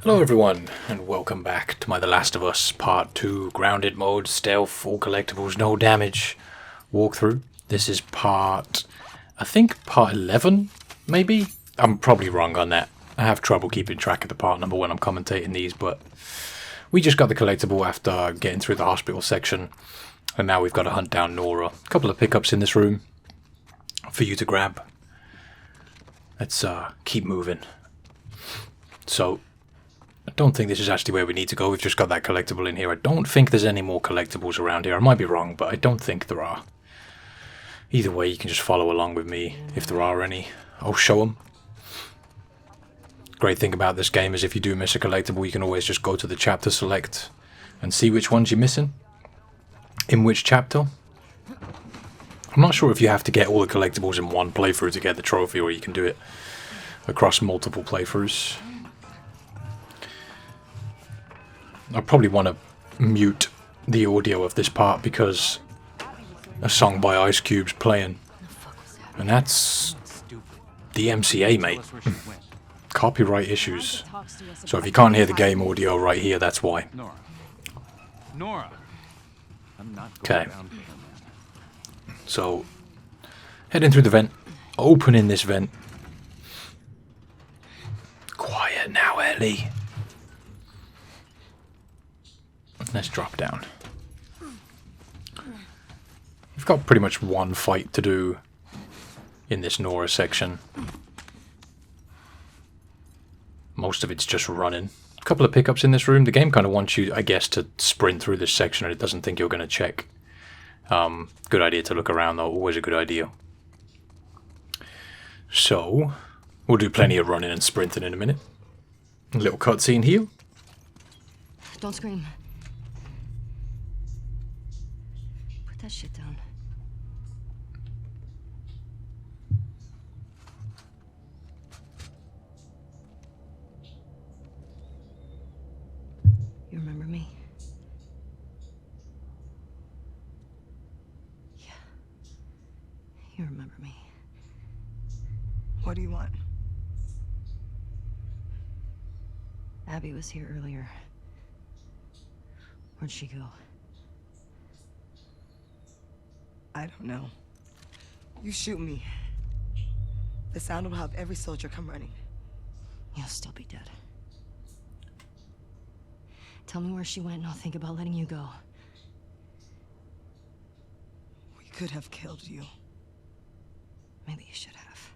Hello everyone, and welcome back to my The Last of Us Part 2 Grounded Mode Stealth, all collectibles, no damage walkthrough. This is I think part 11, maybe? I'm probably wrong on that. I have trouble keeping track of the part number when I'm commentating these, but we just got the collectible after getting through the hospital section, and now we've got to hunt down Nora. A couple of pickups in this room for you to grab. Let's keep moving. So, I don't think this is actually where we need to go. We've just got that collectible in here. I don't think there's any more collectibles around here. I might be wrong, but I don't think there are. Either way, you can just follow along with me if there are any. I'll show them. Great thing about this game is if you do miss a collectible, you can always just go to the chapter select and see which ones you're missing. In which chapter. I'm not sure if you have to get all the collectibles in one playthrough to get the trophy, or you can do it across multiple playthroughs. I probably want to mute the audio of this part because a song by Ice Cube's playing. And that's the MCA, mate. Copyright issues. So if you can't hear the game audio right here, that's why. Nora. Okay. So, heading through the vent. Opening this vent. Quiet now, Ellie. Let's drop down. We've got pretty much one fight to do in this Nora section. Most of it's just running. A couple of pickups in this room. The game kind of wants you, I guess, to sprint through this section, and it doesn't think you're going to check. Good idea to look around, though. Always a good idea. So, we'll do plenty of running and sprinting in a minute. A little cutscene here. Don't scream. Put that shit down. You remember me? Yeah. You remember me. What do you want? Abby was here earlier. Where'd she go? I don't know. You shoot me. The sound will have every soldier come running. You'll still be dead. Tell me where she went and I'll think about letting you go. We could have killed you. Maybe you should have.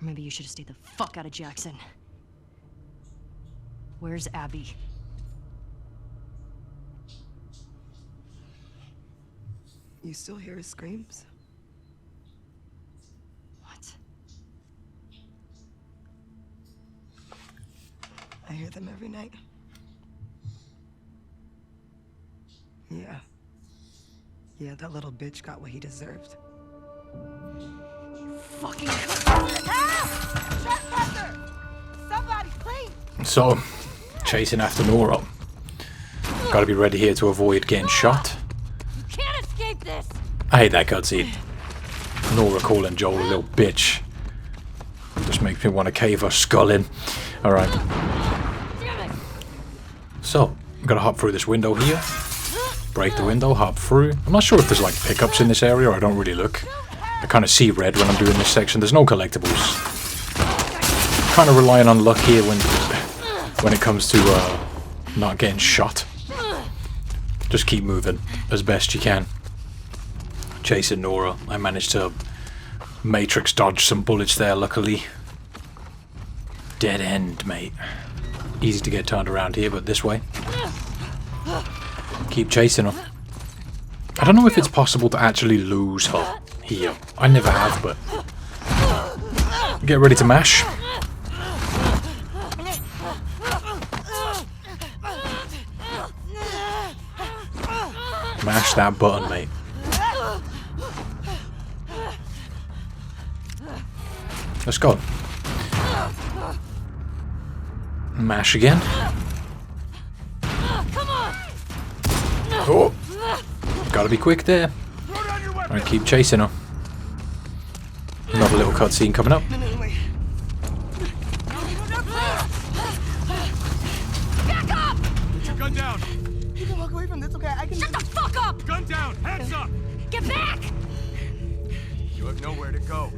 Or maybe you should have stayed the fuck out of Jackson. Where's Abby? You still hear his screams? What? I hear them every night. Yeah. Yeah, that little bitch got what he deserved. Fucking Trespasser! Somebody, please! So, chasing after Nora. Gotta be ready here to avoid getting shot. You can't escape this! I hate that cutscene. Nora calling Joel a little bitch. Just makes me want to cave her skull in. Alright. So, I'm gonna hop through this window here. Break the window, hop through. I'm not sure if there's like pickups in this area, or I don't really look. I kind of see red when I'm doing this section. There's no collectibles. Kind of relying on luck here when it comes to not getting shot. Just keep moving as best you can. Chasing Nora. I managed to matrix dodge some bullets there, luckily. Dead end, mate. Easy to get turned around here, but this way. Keep chasing her. I don't know if it's possible to actually lose her here. I never have, but... Get ready to mash. Mash that button, mate. Let's go. Mash again. Oh! Gotta be quick there. Alright, keep chasing her. Another little cutscene coming up. Gun down! You can walk away from this, okay? I can. Shut the fuck up! Gun down! Hands up! Get back! You have nowhere to go.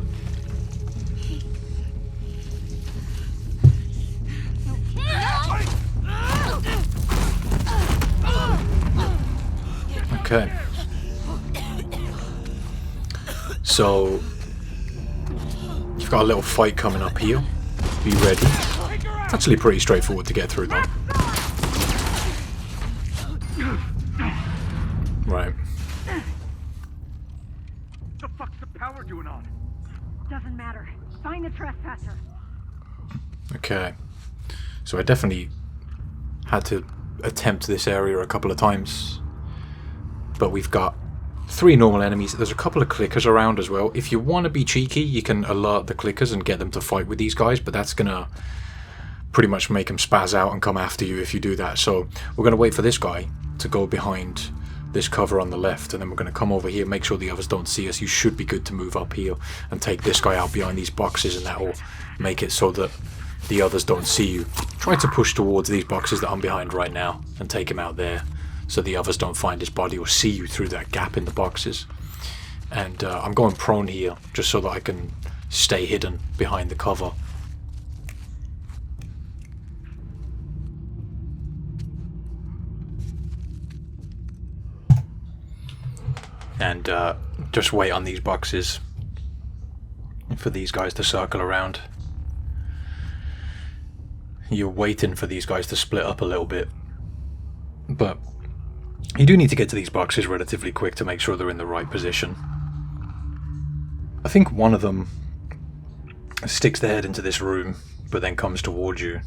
Okay. So you've got a little fight coming up here. Be ready. It's actually pretty straightforward to get through though. Right. What the fuck's the power doing on? Doesn't matter. Find the trespasser. Okay. So I definitely had to attempt this area a couple of times. But we've got 3 normal enemies. There's a couple of clickers around as well. If you want to be cheeky, you can alert the clickers and get them to fight with these guys, but that's going to pretty much make them spaz out and come after you if you do that. So we're going to wait for this guy to go behind this cover on the left, and then we're going to come over here, make sure the others don't see us. You should be good to move up here and take this guy out behind these boxes, and that will make it so that the others don't see you. Try to push towards these boxes that I'm behind right now and take him out there, so the others don't find his body or see you through that gap in the boxes. And I'm going prone here, just so that I can stay hidden behind the cover. And just wait on these boxes for these guys to circle around. You're waiting for these guys to split up a little bit, but you do need to get to these boxes relatively quick to make sure they're in the right position. I think one of them sticks their head into this room, but then comes towards you.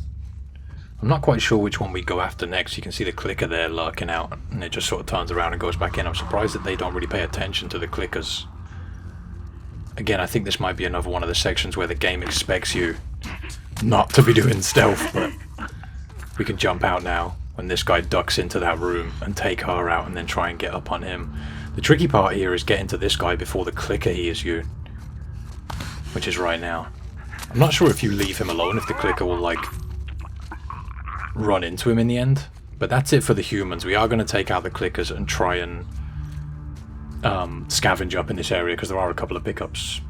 I'm not quite sure which one we go after next. You can see the clicker there lurking out, and it just sort of turns around and goes back in. I'm surprised that they don't really pay attention to the clickers. Again, I think this might be another one of the sections where the game expects you not to be doing stealth, but we can jump out now when this guy ducks into that room and take her out and then try and get up on him. The tricky part here is getting to this guy before the clicker hears you, which is right now. I'm not sure if you leave him alone, if the clicker will like run into him in the end, but that's it for the humans. We are going to take out the clickers and try and scavenge up in this area because there are a couple of pickups.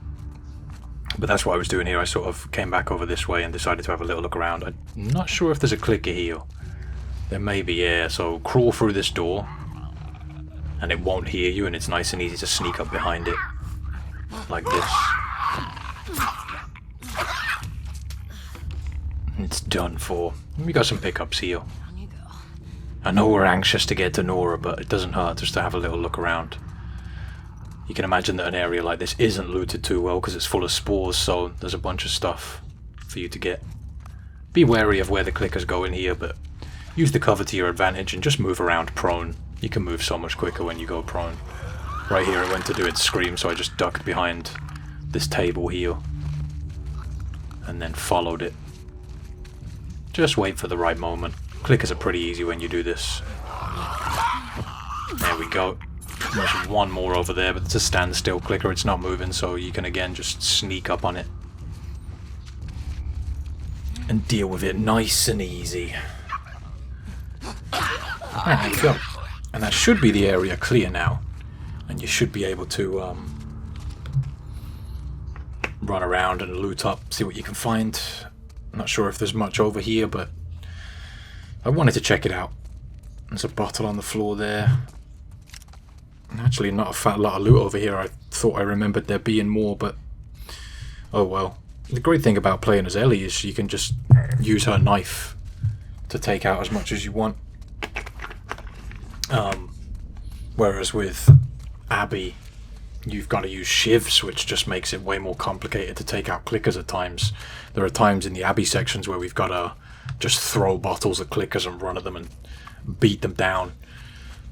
But that's what I was doing here. I sort of came back over this way and decided to have a little look around. I'm not sure if there's a clicker here. There may be, yeah. So crawl through this door and it won't hear you, and it's nice and easy to sneak up behind it like this. It's done for. We got some pickups here. I know we're anxious to get to Nora, but it doesn't hurt just to have a little look around. You can imagine that an area like this isn't looted too well because it's full of spores, so there's a bunch of stuff for you to get. Be wary of where the clickers go in here, but use the cover to your advantage and just move around prone. You can move so much quicker when you go prone. Right here it went to do its scream, so I just ducked behind this table here and then followed it. Just wait for the right moment. Clickers are pretty easy when you do this. There we go. There's one more over there, but it's a standstill clicker. It's not moving, so you can again just sneak up on it and deal with it nice and easy. There you go. And that should be the area clear now, and you should be able to run around and loot up, see what you can find. I'm not sure if there's much over here, but I wanted to check it out. There's a bottle on the floor there. Actually, not a fat lot of loot over here. I thought I remembered there being more, but oh well. The great thing about playing as Ellie is you can just use her knife to take out as much as you want. Whereas with Abby, you've got to use shivs, which just makes it way more complicated to take out clickers at times. There are times in the Abby sections where we've got to just throw bottles at clickers and run at them and beat them down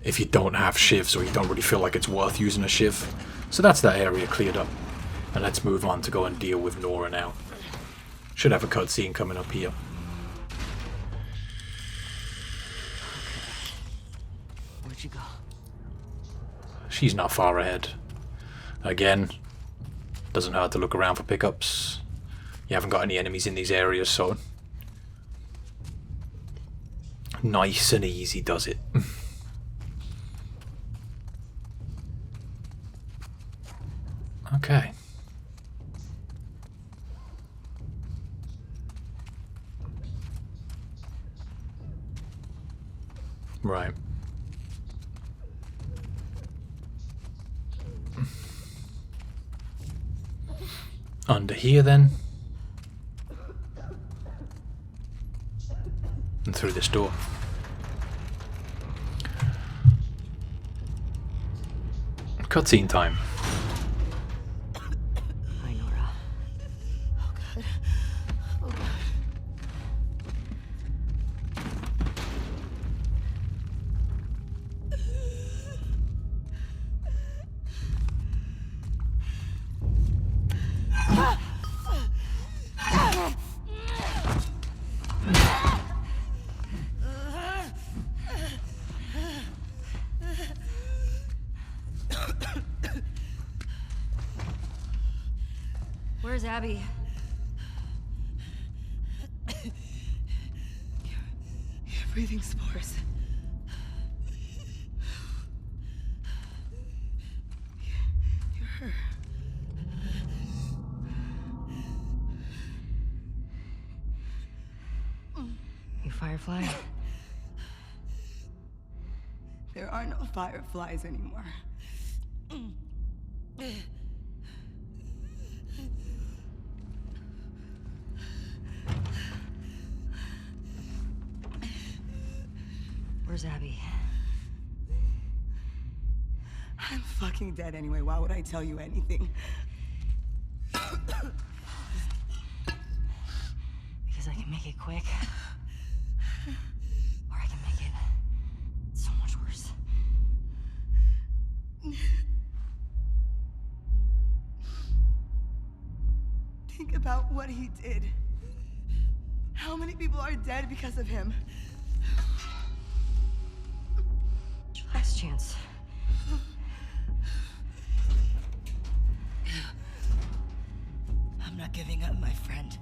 if you don't have shivs or you don't really feel like it's worth using a shiv. So that's that area cleared up. And let's move on to go and deal with Nora now. Should have a cutscene coming up here. Where'd you go? She's not far ahead. Again, doesn't hurt to look around for pickups. You haven't got any enemies in these areas, so nice and easy does it. Okay. Right. Under here then. And through this door. Cutscene time. Hi, Nora. Oh, God. Where's Abby? You're breathing spores. You're her. You Firefly? There are no fireflies anymore. Where's Abby? I'm fucking dead anyway. Why would I tell you anything? Because I can make it quick. Or I can make it so much worse. Think about what he did. How many people are dead because of him? Last chance. I'm not giving up, my friend.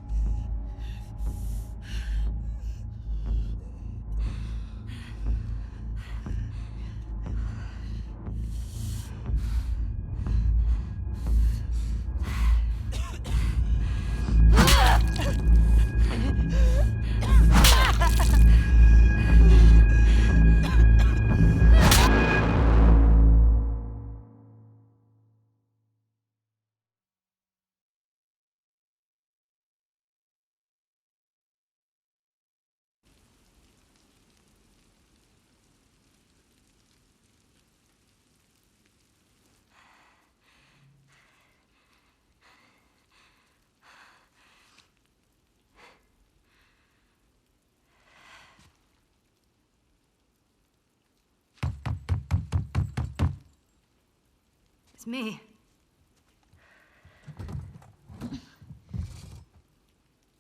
It's me.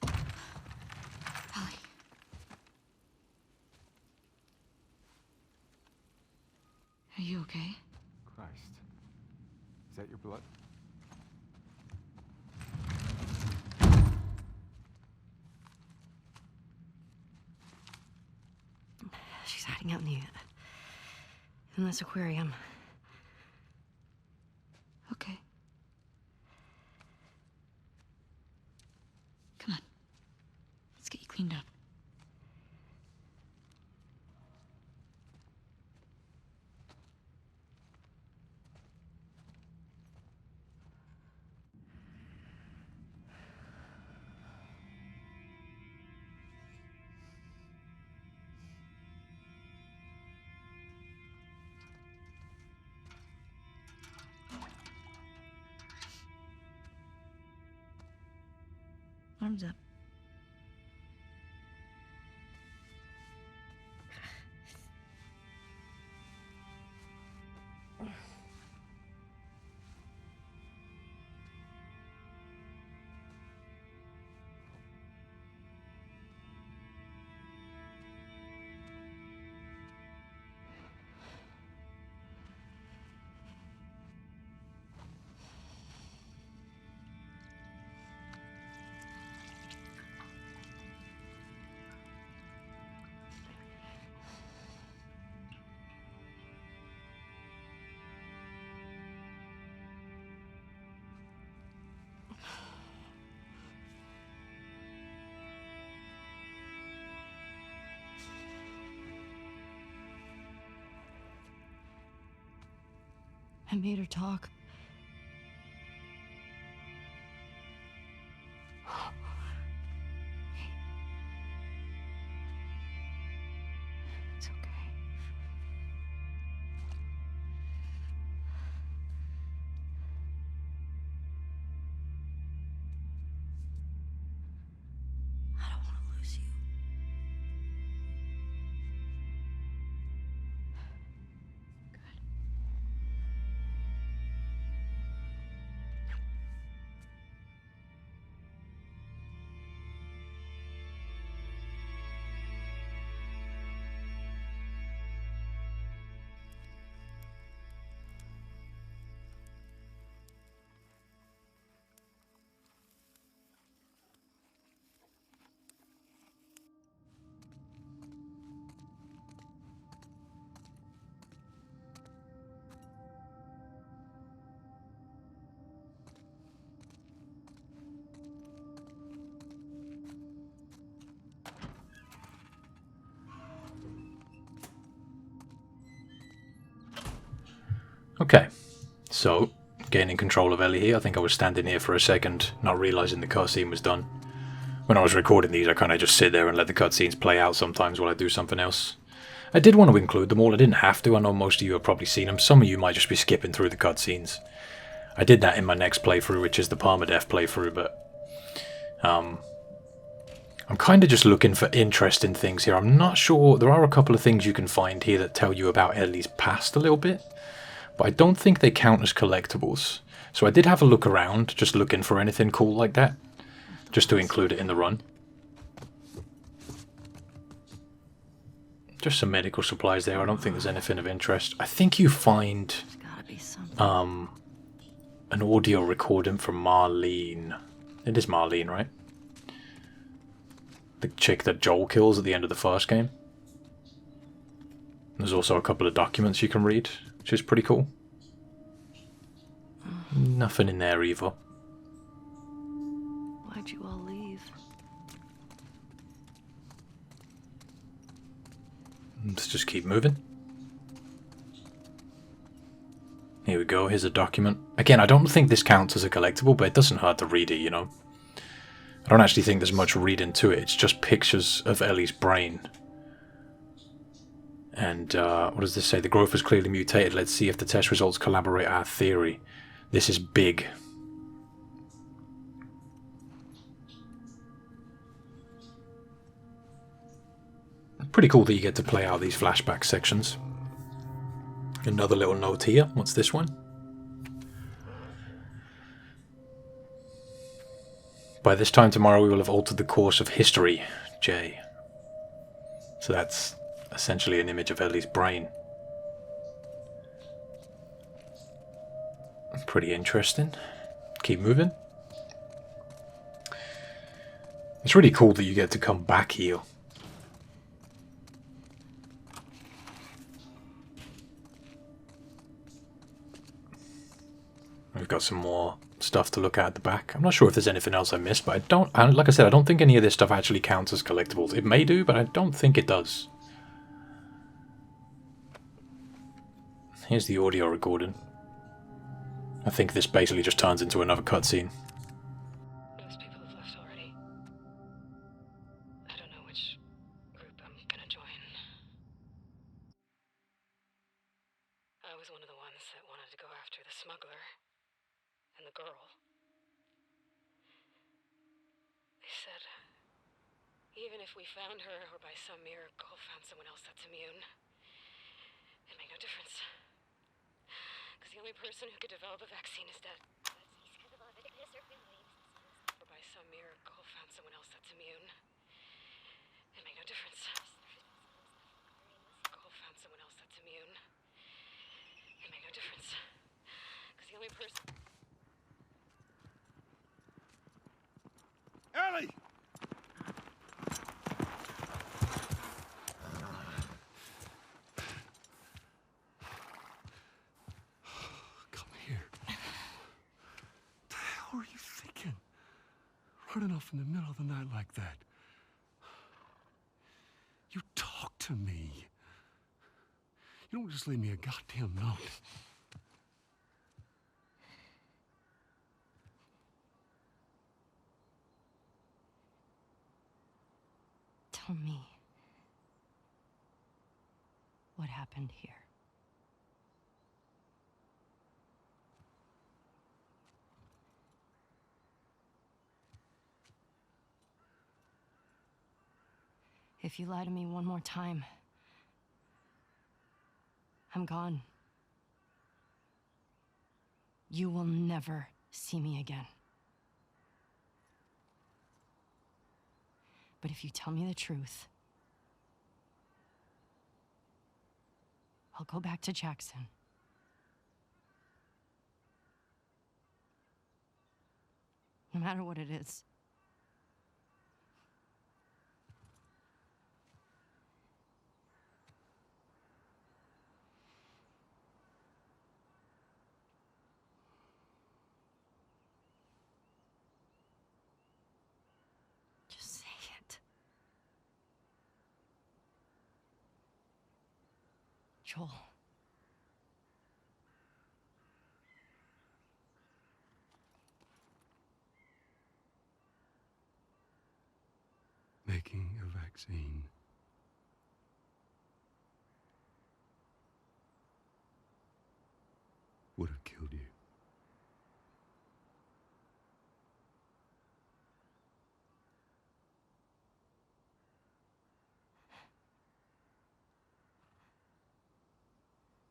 Ellie. Are you okay? Christ. Is that your blood? She's hiding out in this aquarium. Okay. Come on. Let's get you cleaned up. Arms up. I made her talk. It's okay. I don't want to lose you. Okay, so gaining control of Ellie here. I think I was standing here for a second, not realising the cutscene was done. When I was recording these, I kind of just sit there and let the cutscenes play out sometimes while I do something else. I did want to include them all, I didn't have to. I know most of you have probably seen them. Some of you might just be skipping through the cutscenes. I did that in my next playthrough, which is the permadeath playthrough, but I'm kind of just looking for interesting things here. I'm not sure. There are a couple of things you can find here that tell you about Ellie's past a little bit, but I don't think they count as collectibles. So I did have a look around, just looking for anything cool like that, just to include it in the run. Just some medical supplies there. I don't think there's anything of interest. I think you find There's gotta be something. an audio recording from Marlene. It is Marlene, right? The chick that Joel kills at the end of the first game. There's also a couple of documents you can read, which is pretty cool. Nothing in there either. Why'd you all leave? Let's just keep moving. Here we go, here's a document. Again, I don't think this counts as a collectible, but it doesn't hurt to read it, you know. I don't actually think there's much reading to it, it's just pictures of Ellie's brain. And what does this say? The growth was clearly mutated. Let's see if the test results corroborate our theory. This is big. Pretty cool that you get to play out these flashback sections. Another little note here. What's this one? By this time tomorrow we will have altered the course of history, J. So that's essentially an image of Ellie's brain. Pretty interesting. Keep moving. It's really cool that you get to come back here. We've got some more stuff to look at the back. I'm not sure if there's anything else I missed, but like I said, I don't think any of this stuff actually counts as collectibles. It may do, but I don't think it does. Here's the audio recording. I think this basically just turns into another cutscene. Most people have left already. I don't know which group I'm gonna join. I was one of the ones that wanted to go after the smuggler and the girl. They said, even if we found her or by some miracle found someone else that's immune, it made no difference. Because the only person who could develop a vaccine is dead. Or by some miracle found someone else that's immune, it made no difference. Found someone else that's immune. It made no difference. Because the only person... Ellie! Come here. What the hell are you thinking? Running off in the middle of the night like that. You talk to me. You don't just leave me a goddamn note. Tell me what happened here. If you lie to me one more time, I'm gone. You will never see me again. But if you tell me the truth, I'll go back to Jackson. No matter what it is. Just say it. Joel. Making a vaccine would have killed you.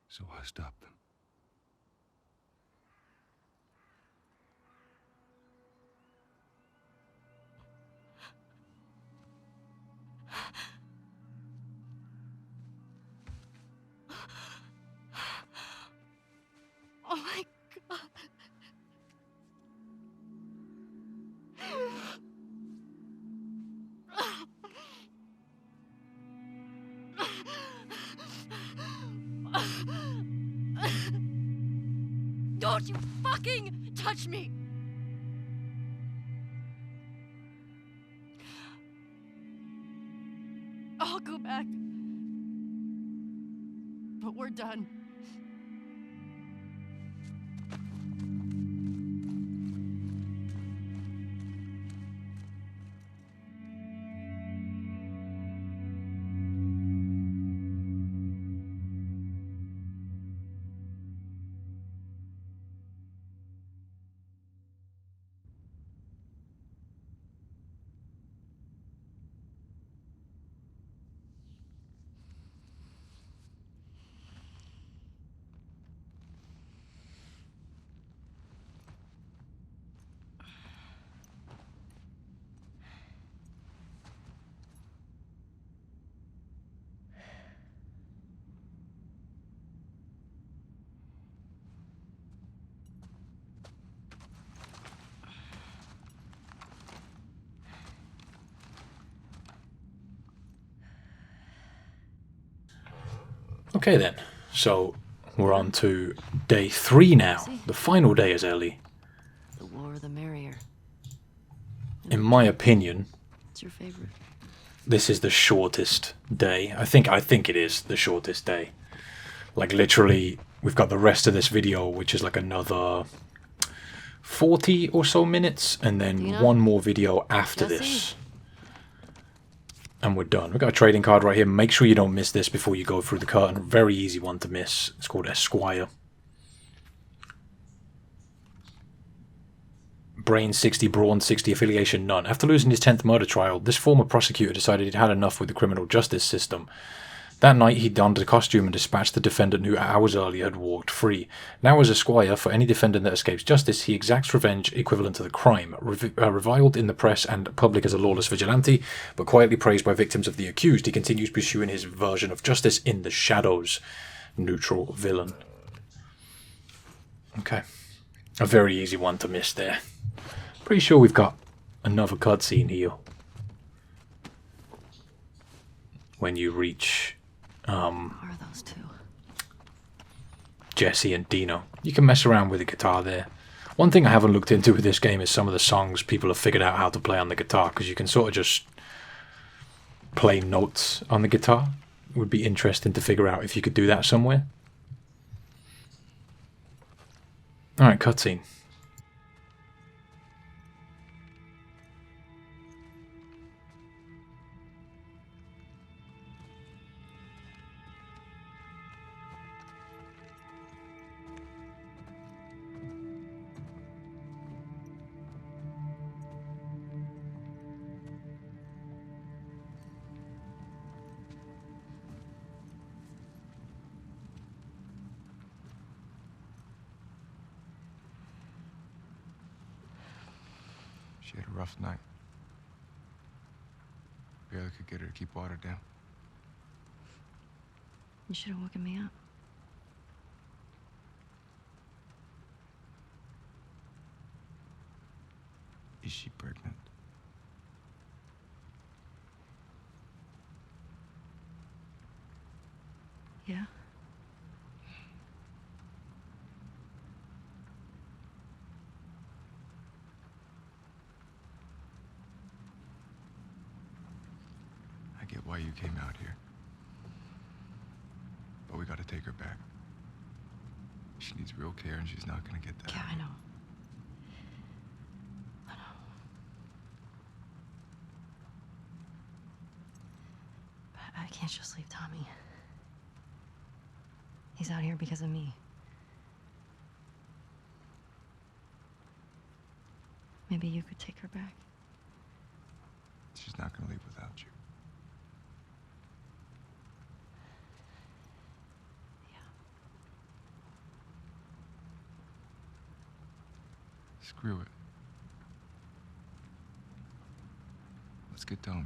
So I stopped them. Oh my God. Don't you fucking touch me! I'll go back. But we're done. Okay then, so we're on to day 3 now, the final day, As Ellie. The more the merrier. In my opinion, What's your favorite? this is the shortest day. I think it is the shortest day. Like literally, we've got the rest of this video, which is like another 40 or so minutes, and then Dina? one more video after Jesse? this. And we're done. We've got a trading card right here. Make sure you don't miss this before you go through the curtain. Very easy one to miss. It's called Esquire. Brain 60, Brawn 60, affiliation none. After losing his 10th murder trial, this former prosecutor decided he'd had enough with the criminal justice system. That night he donned a costume and dispatched the defendant who hours earlier had walked free. Now as Esquire, for any defendant that escapes justice, he exacts revenge equivalent to the crime. Reviled in the press and public as a lawless vigilante, but quietly praised by victims of the accused, he continues pursuing his version of justice in the shadows. Neutral villain. Okay. A very easy one to miss there. Pretty sure we've got another cutscene here. When you reach Who are those two? Jesse and Dino. You can mess around with the guitar there. One thing I haven't looked into with this game is some of the songs people have figured out how to play on the guitar, because you can sort of just play notes on the guitar. It would be interesting to figure out if you could do that somewhere. Alright, cutscene. She had a rough night. Barely could get her to keep water down. You should have woken me up. Is she pregnant? Yeah? I get why you came out here. But we gotta take her back. She needs real care and she's not gonna get that. Yeah, I know. But I can't just leave Tommy. He's out here because of me. Maybe you could take her back. She's not gonna leave without you. Yeah. Screw it. Let's get Tommy.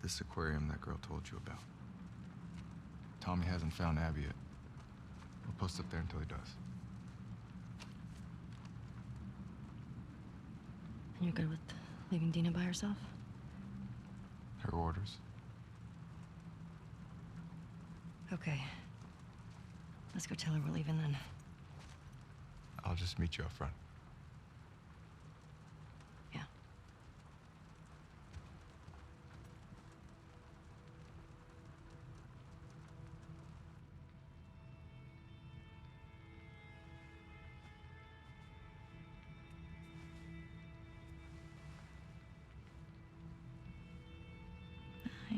This aquarium that girl told you about. Tommy hasn't found Abby yet. We'll post up there until he does. And you're good with leaving Dina by herself? Her orders. Okay. Let's go tell her we're leaving then. I'll just meet you up front. Yeah. Hi.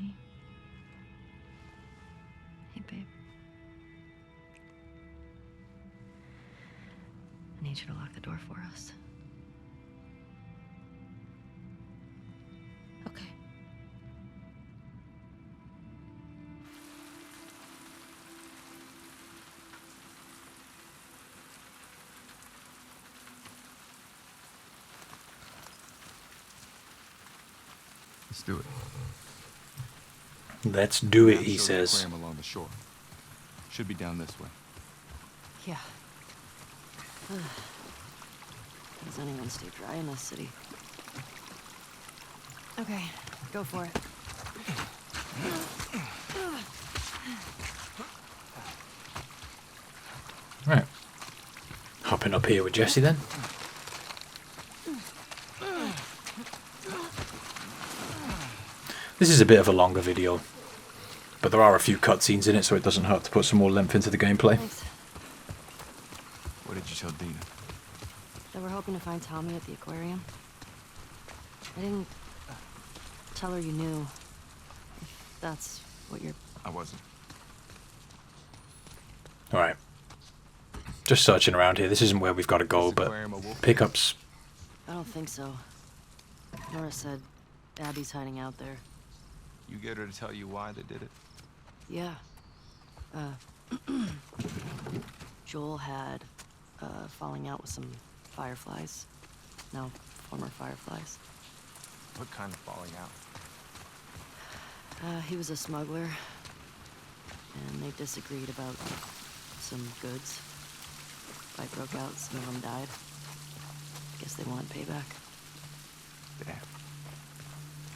Hey, babe. I need you to lock the door for us. Okay. Let's do it. Let's do it, Map he shows the says. aquarium along the shore. Should be down this way. Yeah. Does anyone stay dry in this city? Okay, go for it. Right. Hopping up here with Jesse then. This is a bit of a longer video, but there are a few cutscenes in it, so it doesn't hurt to put some more length into the gameplay. Thanks. What did you tell Dina? They were hoping to find Tommy at the aquarium. I didn't tell her you knew. If that's what you're... I wasn't. Alright. Just searching around here. This isn't where we've got to go, but pickups. I don't think so. Nora said Abby's hiding out there. You get her to tell you why they did it? Yeah. Joel had falling out with some fireflies. No, former fireflies. What kind of falling out? He was a smuggler, and they disagreed about some goods. Fight broke out, some of them died. Guess they wanted payback. Damn.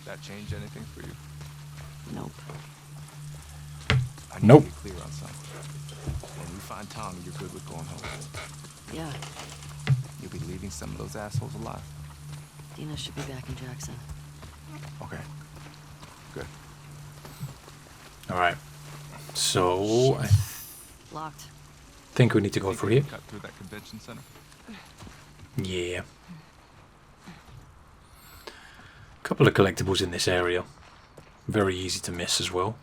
That change anything for you? Nope. I need Nope. to get clear on something. When we find Tommy, you're good with going home. Yeah, You'll be leaving some of those assholes alive. Dina should be back in Jackson. Okay. Good. Alright. So, I Locked. think we need to go Think through we here. can cut through that convention center? Yeah. Couple of collectibles in this area. Very easy to miss as well.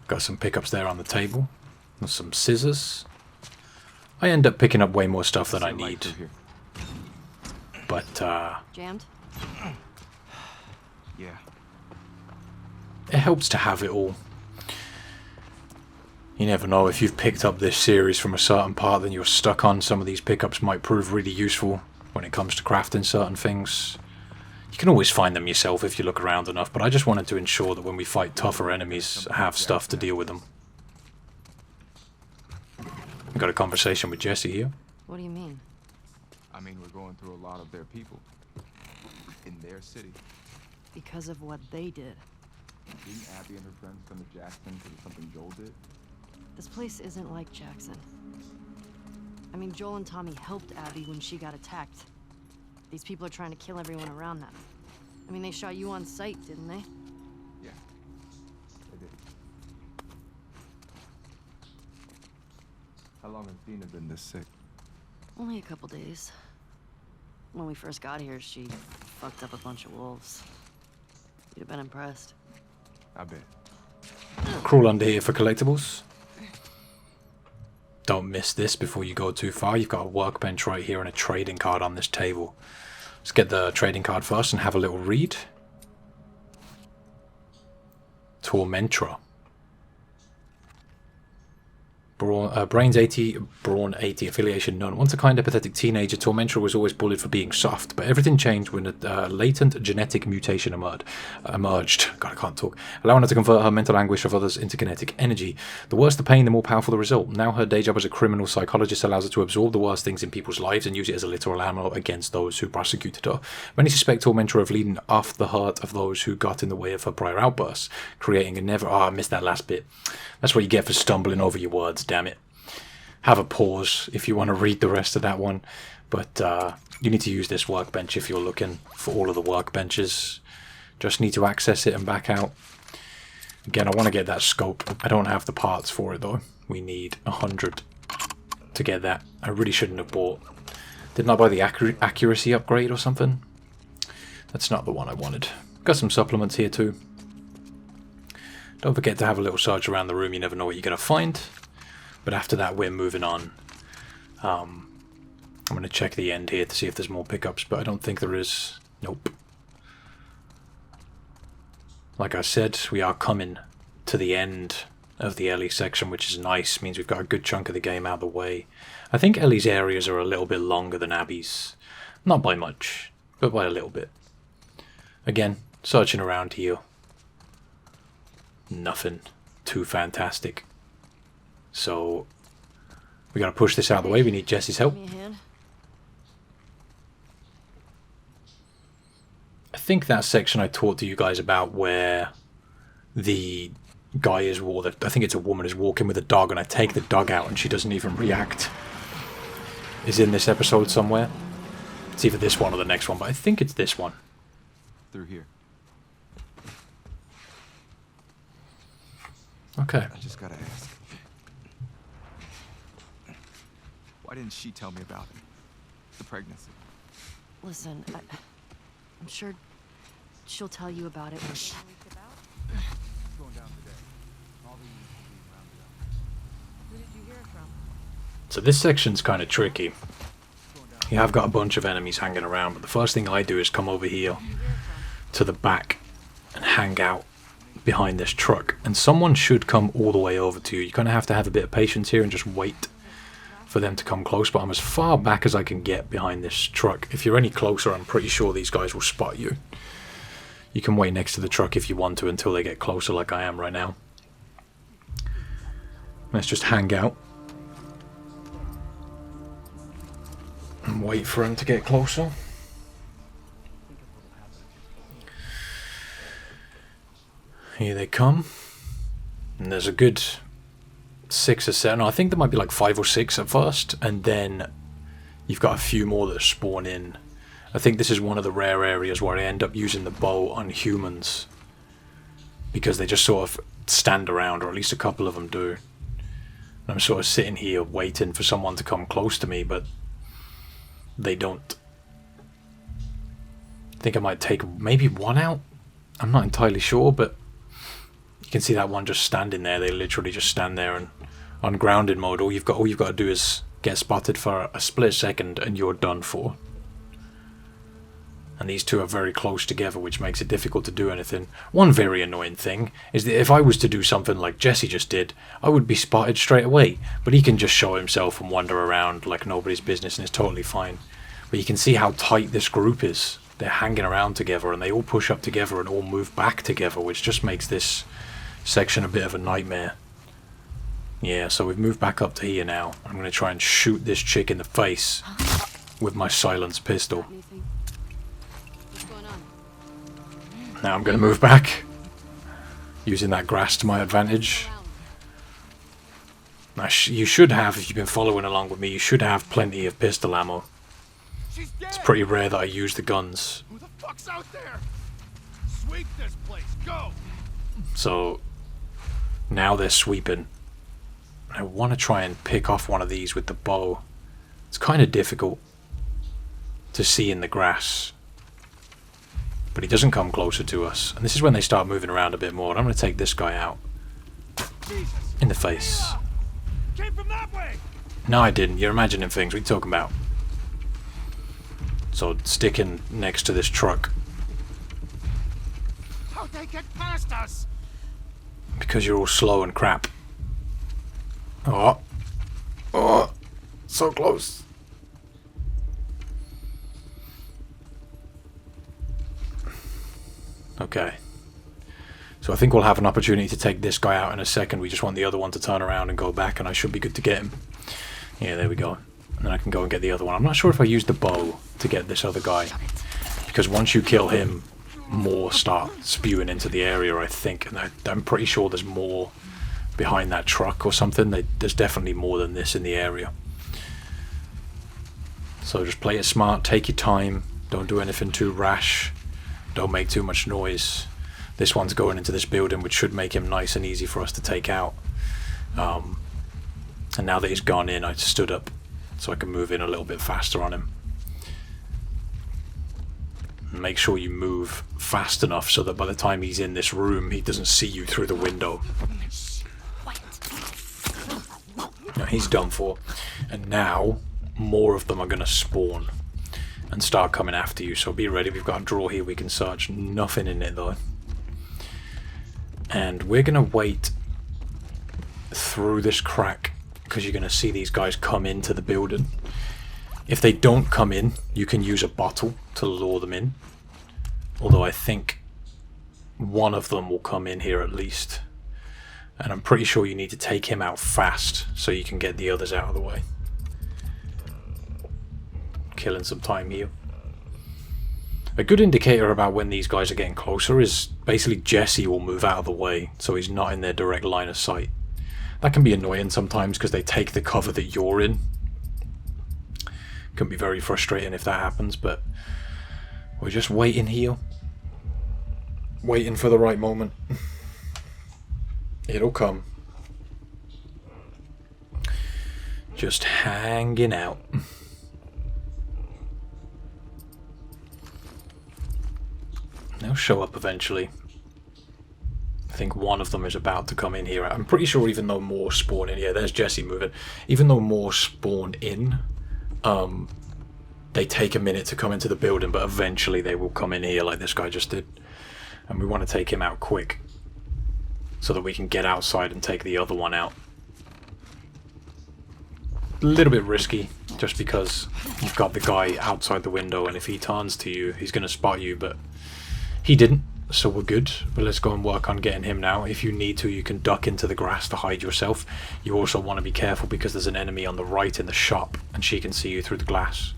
Got some pickups there on the table. And some scissors. I end up picking up way more stuff than I See a light need. through here. But Jammed? Yeah. it helps to have it all. You never know, if you've picked up this series from a certain part then you're stuck on, some of these pickups might prove really useful when it comes to crafting certain things. You can always find them yourself if you look around enough, but I just wanted to ensure that when we fight tougher enemies, I have stuff to deal with them. I got a conversation with Jesse here. What do you mean? I mean, we're going through a lot of their people. In their city. Because of what they did. Didn't Abby and her friends come to Jackson because of something Joel did? This place isn't like Jackson. I mean, Joel and Tommy helped Abby when she got attacked. These people are trying to kill everyone around them. I mean, they shot you on sight, didn't they? Yeah, they did. How long has Dina been this sick? Only a couple days. When we first got here, she fucked up a bunch of wolves. You'd have been impressed. I bet. Crawl under here for collectibles. Don't miss this before you go too far. You've got a workbench right here and a trading card on this table. Let's get the trading card first and have a little read. Tormentra. Brains 80, Brawn 80, affiliation none. Once a kind, empathetic teenager, Tormentra was always bullied for being soft, but everything changed when a latent genetic mutation emerged. God, I can't talk. Allowing her to convert her mental anguish of others into kinetic energy. The worse the pain, the more powerful the result. Now her day job as a criminal psychologist allows her to absorb the worst things in people's lives and use it as a literal ammo against those who prosecuted her. Many suspect Tormentra of leading off the heart of those who got in the way of her prior outbursts, creating a never... Oh, I missed that last bit. That's what you get for stumbling over your words, damn it. Have a pause if you want to read the rest of that one, but you need to use this workbench if you're looking for all of the workbenches. Just need to access it and back out. Again, I want to get that scope. I don't have the parts for it though. We need 100 to get that. I really shouldn't have bought. Didn't I buy the accuracy upgrade or something? That's not the one I wanted. Got some supplements here too. Don't forget to have a little search around the room. You never know what you're going to find. But after that, we're moving on. I'm going to check the end here to see if there's more pickups, but I don't think there is. Nope. Like I said, we are coming to the end of the Ellie section, which is nice. Means we've got a good chunk of the game out of the way. I think Ellie's areas are a little bit longer than Abby's. Not by much, but by a little bit. Again, searching around here. Nothing too fantastic. So, we gotta push this out of the way. We need Jesse's help. Give me a hand. I think that section I talked to you guys about where the guy is, I think it's a woman, is walking with a dog and I take the dog out and she doesn't even react, is in this episode somewhere. It's either this one or the next one, but I think it's this one. Through here. Okay. I just gotta ask. Why didn't she tell me about it? The pregnancy. Listen, I'm sure she'll tell you about it when she... Going down today. All the units will be rounded up. Who did you hear it from? So this section's kind of tricky. You have got a bunch of enemies hanging around, but the first thing I do is come over here to the back and hang out behind this truck. And someone should come all the way over to you. You kind of have to have a bit of patience here and just wait for them to come close, but I'm as far back as I can get behind this truck. If you're any closer, I'm pretty sure these guys will spot you. You can wait next to the truck if you want to until they get closer like I am right now. Let's just hang out and wait for them to get closer. Here they come. And there's a good 6 or 7. I think there might be like 5 or 6 at first, and then you've got a few more that spawn in. I think this is one of the rare areas where I end up using the bow on humans because they just sort of stand around, or at least a couple of them do. And I'm sort of sitting here waiting for someone to come close to me, but they don't. I think I might take maybe one out. I'm not entirely sure, but you can see that one just standing there. They literally just stand there, and on grounded mode, all you've got to do is get spotted for a split second, and you're done for. And these two are very close together, which makes it difficult to do anything. One very annoying thing is that if I was to do something like Jesse just did, I would be spotted straight away. But he can just show himself and wander around like nobody's business, and it's totally fine. But you can see how tight this group is. They're hanging around together, and they all push up together and all move back together, which just makes this section a bit of a nightmare. Yeah, so we've moved back up to here now. I'm going to try and shoot this chick in the face with my silenced pistol. Now I'm going to move back, using that grass to my advantage. Now you should have, if you've been following along with me, you should have plenty of pistol ammo. It's pretty rare that I use the guns. Who the fuck's out there? Sweep this place, go! So now they're sweeping. I want to try and pick off one of these with the bow. It's kind of difficult to see in the grass. But he doesn't come closer to us. And this is when they start moving around a bit more. And I'm going to take this guy out. In the face. Came from that way. No, I didn't. You're imagining things. What are you talking about? So, sticking next to this truck. How'd they get past us? Because you're all slow and crap. Oh. Oh. So close. Okay. So I think we'll have an opportunity to take this guy out in a second. We just want the other one to turn around and go back, and I should be good to get him. Yeah, there we go. And then I can go and get the other one. I'm not sure if I used the bow to get this other guy. Because once you kill him, more start spewing into the area, I think. And I'm pretty sure there's more behind that truck or something. There's definitely more than this in the area. So just play it smart, take your time. Don't do anything too rash. Don't make too much noise. This one's going into this building, which should make him nice and easy for us to take out. And now that he's gone in, I stood up so I can move in a little bit faster on him. And make sure you move fast enough so that by the time he's in this room, he doesn't see you through the window. Now, he's done for. And now, more of them are going to spawn and start coming after you, so be ready. We've got a drawer here we can search. Nothing in it though. And we're going to wait through this crack because you're going to see these guys come into the building. If they don't come in, you can use a bottle to lure them in. Although I think one of them will come in here at least. And I'm pretty sure you need to take him out fast so you can get the others out of the way. Killing some time here. A good indicator about when these guys are getting closer is basically Jesse will move out of the way so he's not in their direct line of sight. That can be annoying sometimes because they take the cover that you're in. Can be very frustrating if that happens, but we're just waiting here. Waiting for the right moment. It'll come. Just hanging out. They'll show up eventually. I think one of them is about to come in here. I'm pretty sure even though more spawn in... Yeah, there's Jesse moving. Even though more spawn in, they take a minute to come into the building, but eventually they will come in here like this guy just did. And we want to take him out quick so that we can get outside and take the other one out. A little bit risky, just because you've got the guy outside the window, and if he turns to you, he's going to spot you, but he didn't, so we're good. But let's go and work on getting him now. If you need to, you can duck into the grass to hide yourself. You also want to be careful because there's an enemy on the right in the shop, and she can see you through the glass.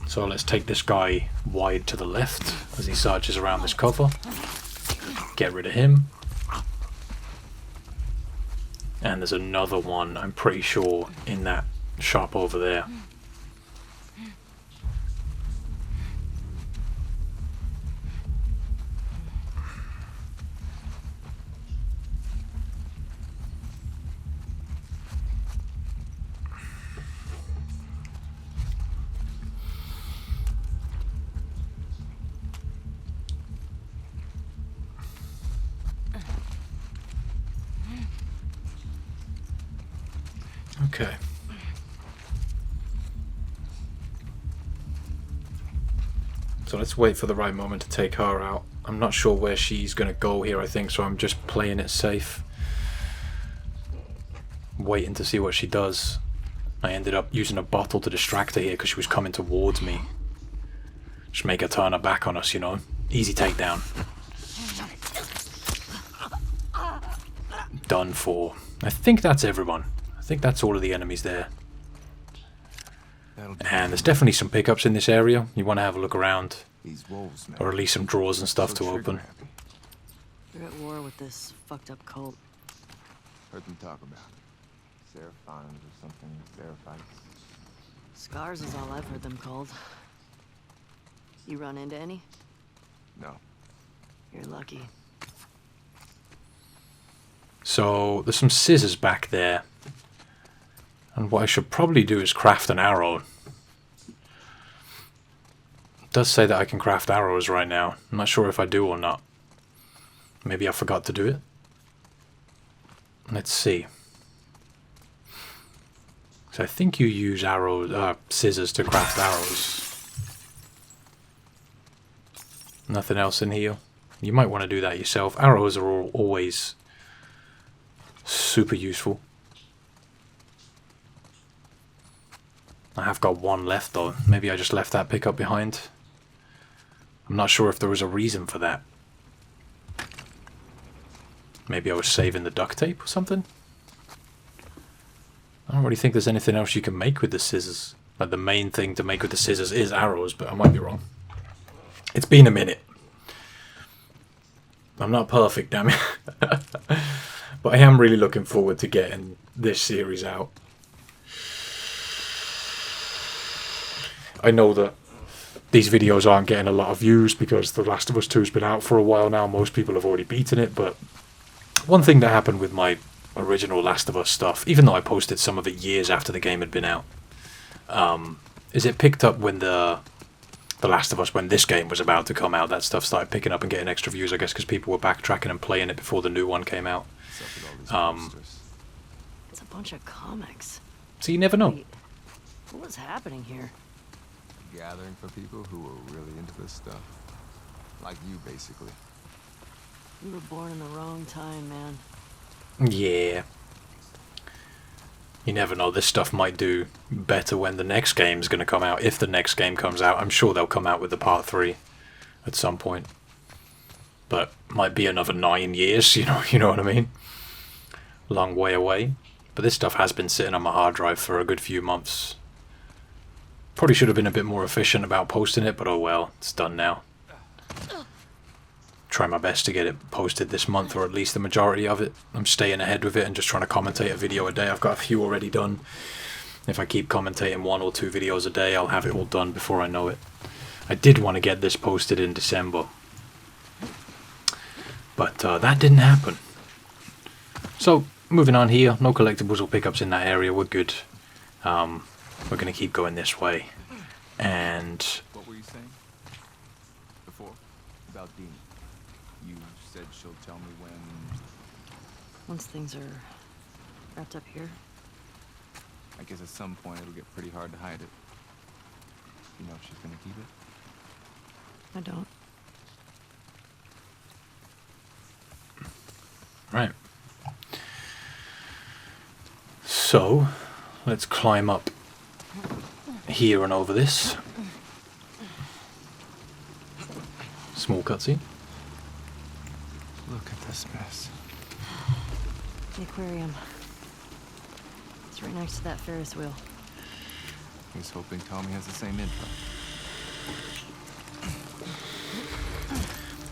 So let's take this guy wide to the left as he searches around this cover. Get rid of him. And there's another one, I'm pretty sure, in that shop over there. Okay. So let's wait for the right moment to take her out. I'm not sure where she's going to go here, I think, so I'm just playing it safe. Waiting to see what she does. I ended up using a bottle to distract her here because she was coming towards me. Just make her turn her back on us, you know. Easy takedown. Done for. I think that's everyone. I think that's all of the enemies there. And there's definitely some pickups in this area. You want to have a look around. These wolves, man. Or at least some drawers and stuff to open. Happy. They're at war with this fucked up cult. Heard them talk about it. Seraphons or something. Seraphites. Scars is all I've heard them called. You run into any? No. You're lucky. So there's some scissors back there. And what I should probably do is craft an arrow. It does say that I can craft arrows right now. I'm not sure if I do or not. Maybe I forgot to do it. Let's see. So I think you use arrows, scissors to craft arrows. Nothing else in here. You might want to do that yourself. Arrows are always super useful. I have got one left though. Maybe I just left that pickup behind. I'm not sure if there was a reason for that. Maybe I was saving the duct tape or something? I don't really think there's anything else you can make with the scissors. Like the main thing to make with the scissors is arrows, but I might be wrong. It's been a minute. I'm not perfect, damn it. But I am really looking forward to getting this series out. I know that these videos aren't getting a lot of views because The Last of Us 2's been out for a while now. Most people have already beaten it, but one thing that happened with my original Last of Us stuff, even though I posted some of it years after the game had been out, is it picked up when The Last of Us, when this game was about to come out. That stuff started picking up and getting extra views, I guess, because people were backtracking and playing it before the new one came out. It's a bunch of comics. So you never know. Wait, what was happening here? Gathering for people who were really into this stuff. Like you, basically. You were born in the wrong time, man. Yeah. You never know, this stuff might do better when the next game's going to come out. If the next game comes out, I'm sure they'll come out with the part 3 at some point. But might be another 9 years, you know what I mean? Long way away. But this stuff has been sitting on my hard drive for a good few months. Probably should have been a bit more efficient about posting it, but oh well, it's done now. Try my best to get it posted this month, or at least the majority of it. I'm staying ahead with it and just trying to commentate a video a day. I've got a few already done. If I keep commentating 1 or 2 videos a day, I'll have it all done before I know it. I did want to get this posted in December, but that didn't happen. So, moving on here, no collectibles or pickups in that area, we're good. We're going to keep going this way. And What were you saying? Before? About Dean. You said she'll tell me when... Once things are wrapped up here. I guess at some point it'll get pretty hard to hide it. You know if she's gonna keep it? I don't. right. So, let's climb up here and over this. Small cutscene. Look at this mess. The aquarium. It's right next to that Ferris wheel. He's hoping Tommy has the same info.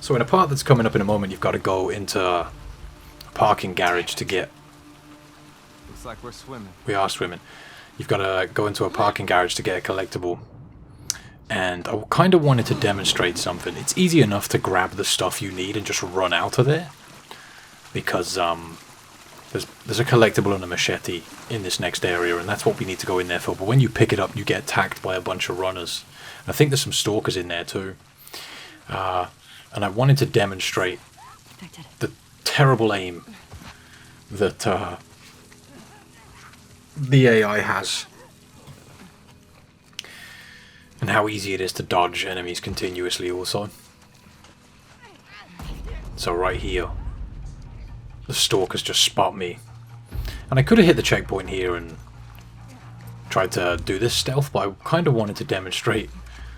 So in a part that's coming up in a moment, you've got to go into a parking garage to get... Looks like we're swimming. We are swimming. You've got to go into a parking garage to get a collectible. And I kind of wanted to demonstrate something. It's easy enough to grab the stuff you need and just run out of there. Because there's a collectible and a machete in this next area, and that's what we need to go in there for. But when you pick it up, you get attacked by a bunch of runners. I think there's some stalkers in there too. And I wanted to demonstrate the terrible aim that the AI has. And how easy it is to dodge enemies continuously also. So right here, the stalkers just spot me. And I could have hit the checkpoint here and tried to do this stealth, but I kind of wanted to demonstrate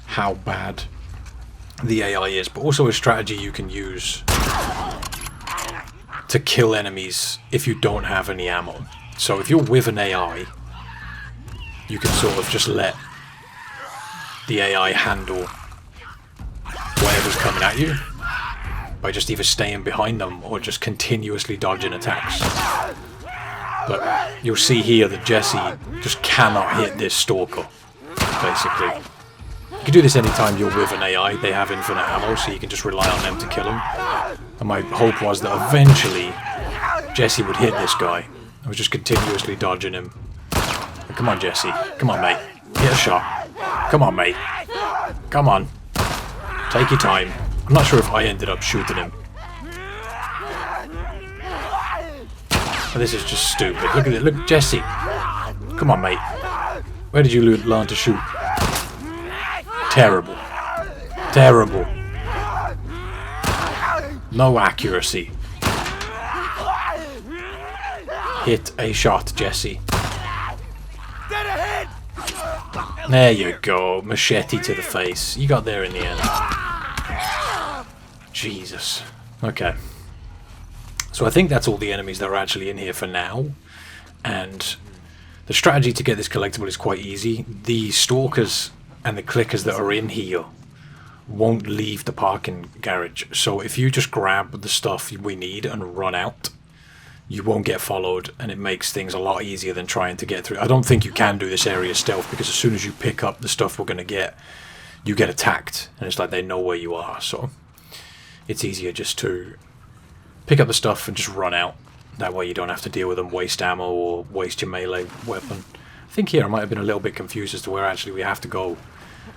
how bad the AI is, but also a strategy you can use to kill enemies if you don't have any ammo. So if you're with an AI, you can sort of just let the AI handle whatever's coming at you by just either staying behind them or just continuously dodging attacks. But you'll see here that Jesse just cannot hit this stalker, basically. You can do this anytime you're with an AI. They have infinite ammo, so you can just rely on them to kill him. And my hope was that eventually Jesse would hit this guy. I was just continuously dodging him. Come on, Jesse. Come on, mate. Get a shot. Come on, mate. Come on. Take your time. I'm not sure if I ended up shooting him. But this is just stupid. Look at it. Look, Jesse. Come on, mate. Where did you learn to shoot? Terrible. Terrible. No accuracy. Hit a shot, Jesse. There you go. Machete to the face. You got there in the end. Jesus. Okay. So I think that's all the enemies that are actually in here for now. And the strategy to get this collectible is quite easy. The stalkers and the clickers that are in here won't leave the parking garage. So if you just grab the stuff we need and run out, you won't get followed, and it makes things a lot easier than trying to get through. I don't think you can do this area stealth, because as soon as you pick up the stuff we're going to get, you get attacked, and it's like they know where you are. So it's easier just to pick up the stuff and just run out. That way you don't have to deal with them, waste ammo or waste your melee weapon. I think here I might have been a little bit confused as to where actually we have to go.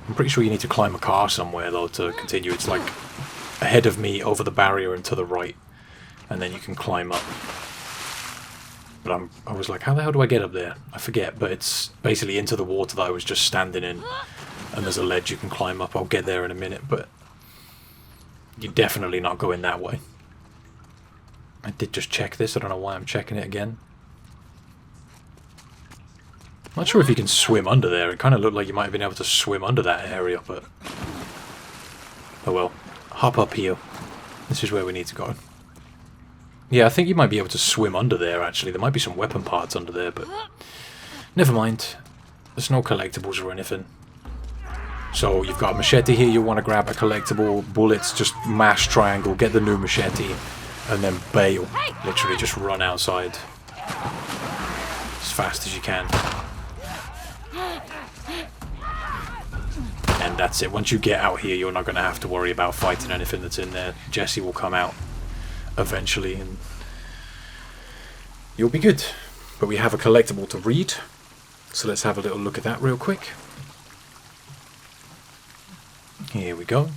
I'm pretty sure you need to climb a car somewhere though to continue. It's like ahead of me, over the barrier and to the right, and then you can climb up. But I was like, how the hell do I get up there? I forget, but it's basically into the water that I was just standing in, and there's a ledge you can climb up. I'll get there in a minute, but you're definitely not going that way. I did just check this. I don't know why I'm checking it again. I'm not sure if you can swim under there. It kind of looked like you might have been able to swim under that area, but oh well. Hop up here. This is where we need to go. Yeah, I think you might be able to swim under there, actually. There might be some weapon parts under there, but never mind. There's no collectibles or anything. So you've got a machete here. You want to grab a collectible. Bullets, just mash triangle, get the new machete, and then bail. Literally just run outside as fast as you can. And that's it. Once you get out here, you're not going to have to worry about fighting anything that's in there. Jesse will come out eventually and you'll be good. But we have a collectible to read, so let's have a little look at that real quick. Here we go.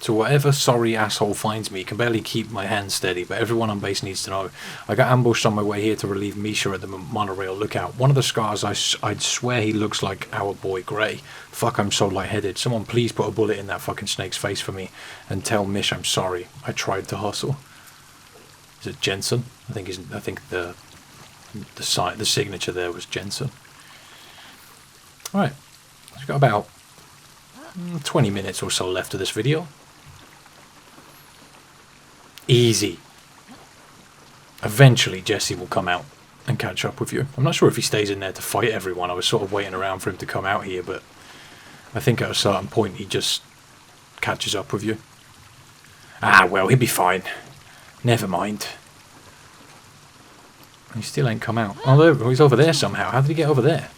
To whatever sorry asshole finds me, can barely keep my hands steady, but everyone on base needs to know. I got ambushed on my way here to relieve Misha at the monorail lookout. One of the scars, I'd swear he looks like our boy Gray. Fuck, I'm so lightheaded. Someone please put a bullet in that fucking snake's face for me and tell Mish I'm sorry. I tried to hustle. Is it Jensen? I think the signature there was Jensen. Alright. We've got about 20 minutes or so left of this video. Easy. Eventually Jesse will come out and catch up with you. I'm not sure if he stays in there to fight everyone. I was sort of waiting around for him to come out here, but I think at a certain point he just catches up with you. Ah, well, he'll be fine. Never mind. He still ain't come out. Oh, he's over there somehow. How did he get over there?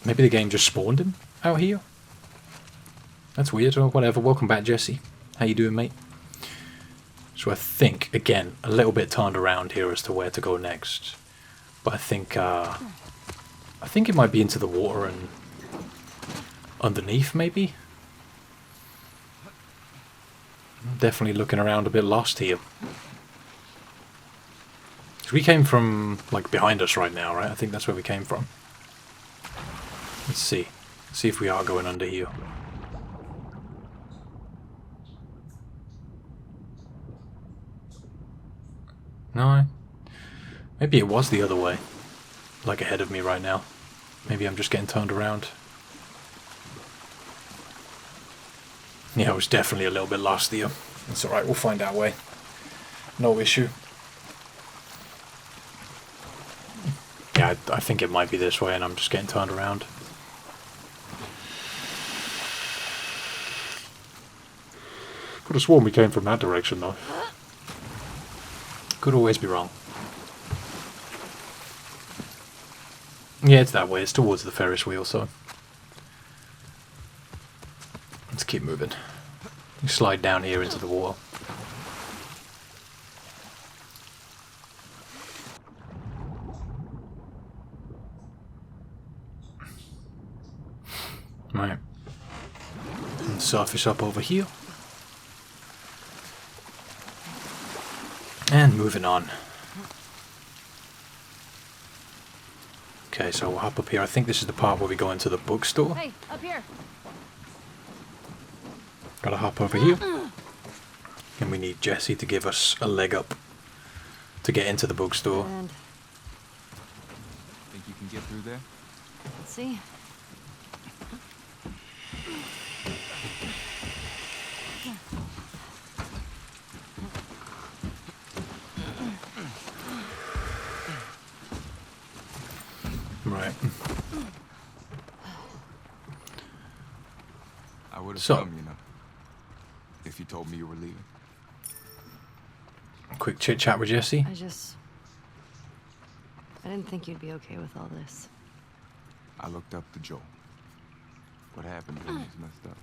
Maybe the game just spawned him out here? That's weird. Or whatever. Welcome back, Jesse. How you doing, mate? So I think, again, a little bit turned around here as to where to go next. But I think it might be into the water and underneath, maybe? I'm definitely looking around a bit lost here. We came from, like, behind us right now, right? I think that's where we came from. Let's see. See if we are going under here. No. Maybe it was the other way. Like ahead of me right now. Maybe I'm just getting turned around. Yeah, I was definitely a little bit lost there. It's alright, we'll find our way. No issue. Yeah, I think it might be this way and I'm just getting turned around. Could have sworn we came from that direction though. Could always be wrong. Yeah, it's that way. It's towards the Ferris wheel, so... Let's keep moving. You slide down here into the wall. Right. And surface up over here. And moving on. Okay, so we'll hop up here. I think this is the part where we go into the bookstore. Hey, up here. Gotta hop over here. And we need Jesse to give us a leg up to get into the bookstore. And Think you can get through there? let's see. Right. I would have So- come, you know. If you told me you were leaving. Quick chit chat with Jesse. I didn't think you'd be okay with all this. I looked up to Joel. What happened to me is messed up.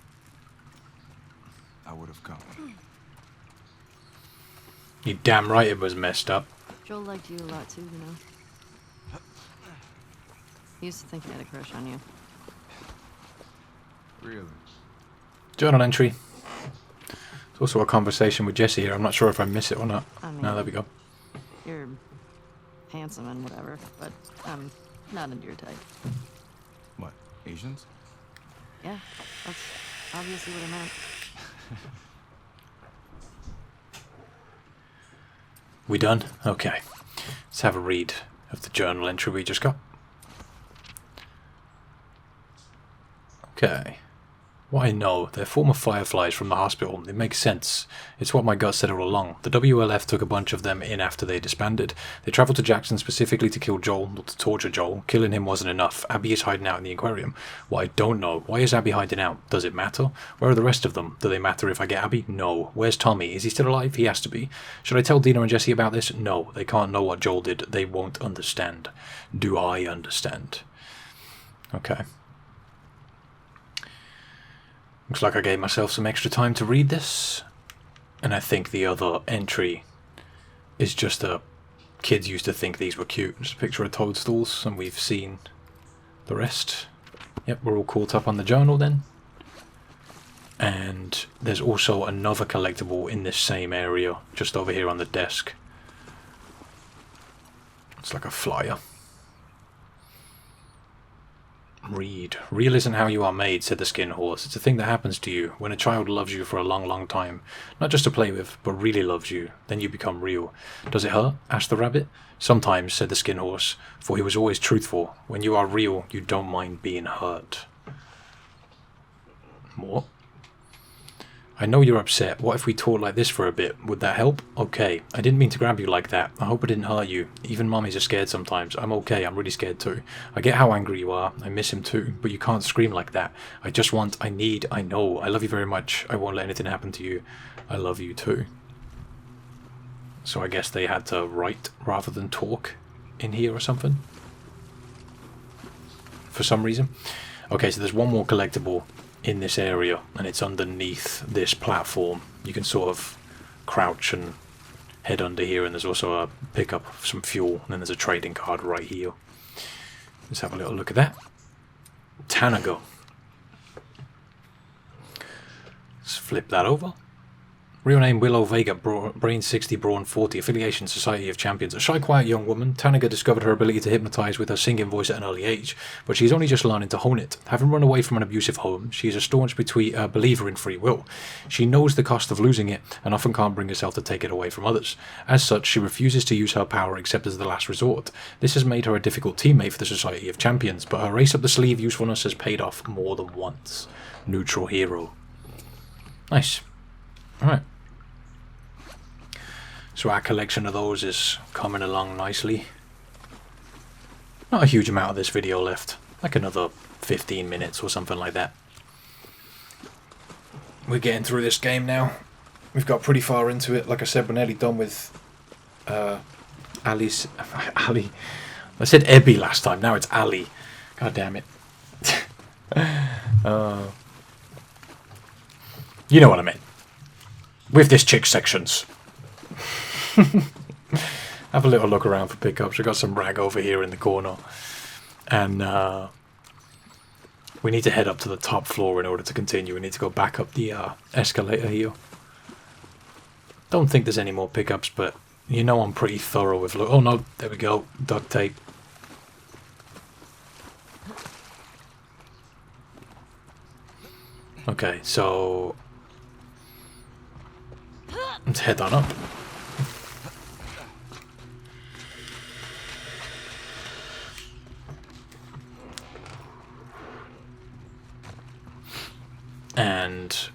I would have come. You damn right it was messed up. Joel liked you a lot too, you know. He used to think he had a crush on you. Really? Journal entry. There's also a conversation with Jesse here. I'm not sure if I miss it or not. I mean, No, there we go. You're handsome and whatever, but I'm not into your type. What? Asians? Yeah, that's obviously what I meant. We done? Okay. Let's have a read of the journal entry we just got. Okay. What I know, they're former Fireflies from the hospital. It makes sense. It's what my gut said all along. The WLF took a bunch of them in after they disbanded. They travelled to Jackson specifically to kill Joel, not to torture Joel. Killing him wasn't enough. Abby is hiding out in the aquarium. What I don't know, why is Abby hiding out? Does it matter? Where are the rest of them? Do they matter if I get Abby? No. Where's Tommy? Is he still alive? He has to be. Should I tell Dina and Jesse about this? No. They can't know what Joel did. They won't understand. Do I understand? Okay. Looks like I gave myself some extra time to read this. And I think the other entry is just a... Kids used to think these were cute. Just a picture of toadstools, and we've seen the rest. Yep, we're all caught up on the journal then. And there's also another collectible in this same area, just over here on the desk. It's like a flyer. Read. Real isn't how you are made, said the skin horse. It's a thing that happens to you when a child loves you for a long, long time. Not just to play with, but really loves you. Then you become real. Does it hurt? Asked the rabbit. Sometimes, said the skin horse, for he was always truthful. When you are real, you don't mind being hurt. What? I know you're upset. What if we talk like this for a bit? Would that help? Okay. I didn't mean to grab you like that. I hope I didn't hurt you. Even mummies are scared sometimes. I'm okay. I'm really scared too. I get how angry you are. I miss him too. But you can't scream like that. I just want, I need, I know. I love you very much. I won't let anything happen to you. I love you too. So I guess they had to write rather than talk in here or something. For some reason. Okay, so there's one more collectible in this area, and it's underneath this platform. You can sort of crouch and head under here, and there's also a pick up some fuel, and then there's a trading card right here. Let's have a little look at that. Tanago. Let's flip that over. Real name Willow Vega, brain 60, brawn 40, affiliation Society of Champions. A shy, quiet young woman, Tanaga discovered her ability to hypnotize with her singing voice at an early age, but she's only just learning to hone it. Having run away from an abusive home, she is a staunch believer in free will. She knows the cost of losing it, and often can't bring herself to take it away from others. As such, she refuses to use her power except as the last resort. This has made her a difficult teammate for the Society of Champions, but her race-up-the-sleeve usefulness has paid off more than once. Neutral hero. Nice. Alright. So our collection of those is coming along nicely. Not a huge amount of this video left. Like another 15 minutes or something like that. We're getting through this game now. We've got pretty far into it. Like I said, we're nearly done with Ali's... Ali. I said Ebby last time. Now it's Ali. God damn it. You know what I meant. With this chick sections. Have a little look around for pickups. We've got some rag over here in the corner. And we need to head up to the top floor in order to continue. We need to go back up the escalator here. Don't think there's any more pickups, but you know I'm pretty thorough with... Oh no, there we go. Duct tape. Okay, so... let's head on up. And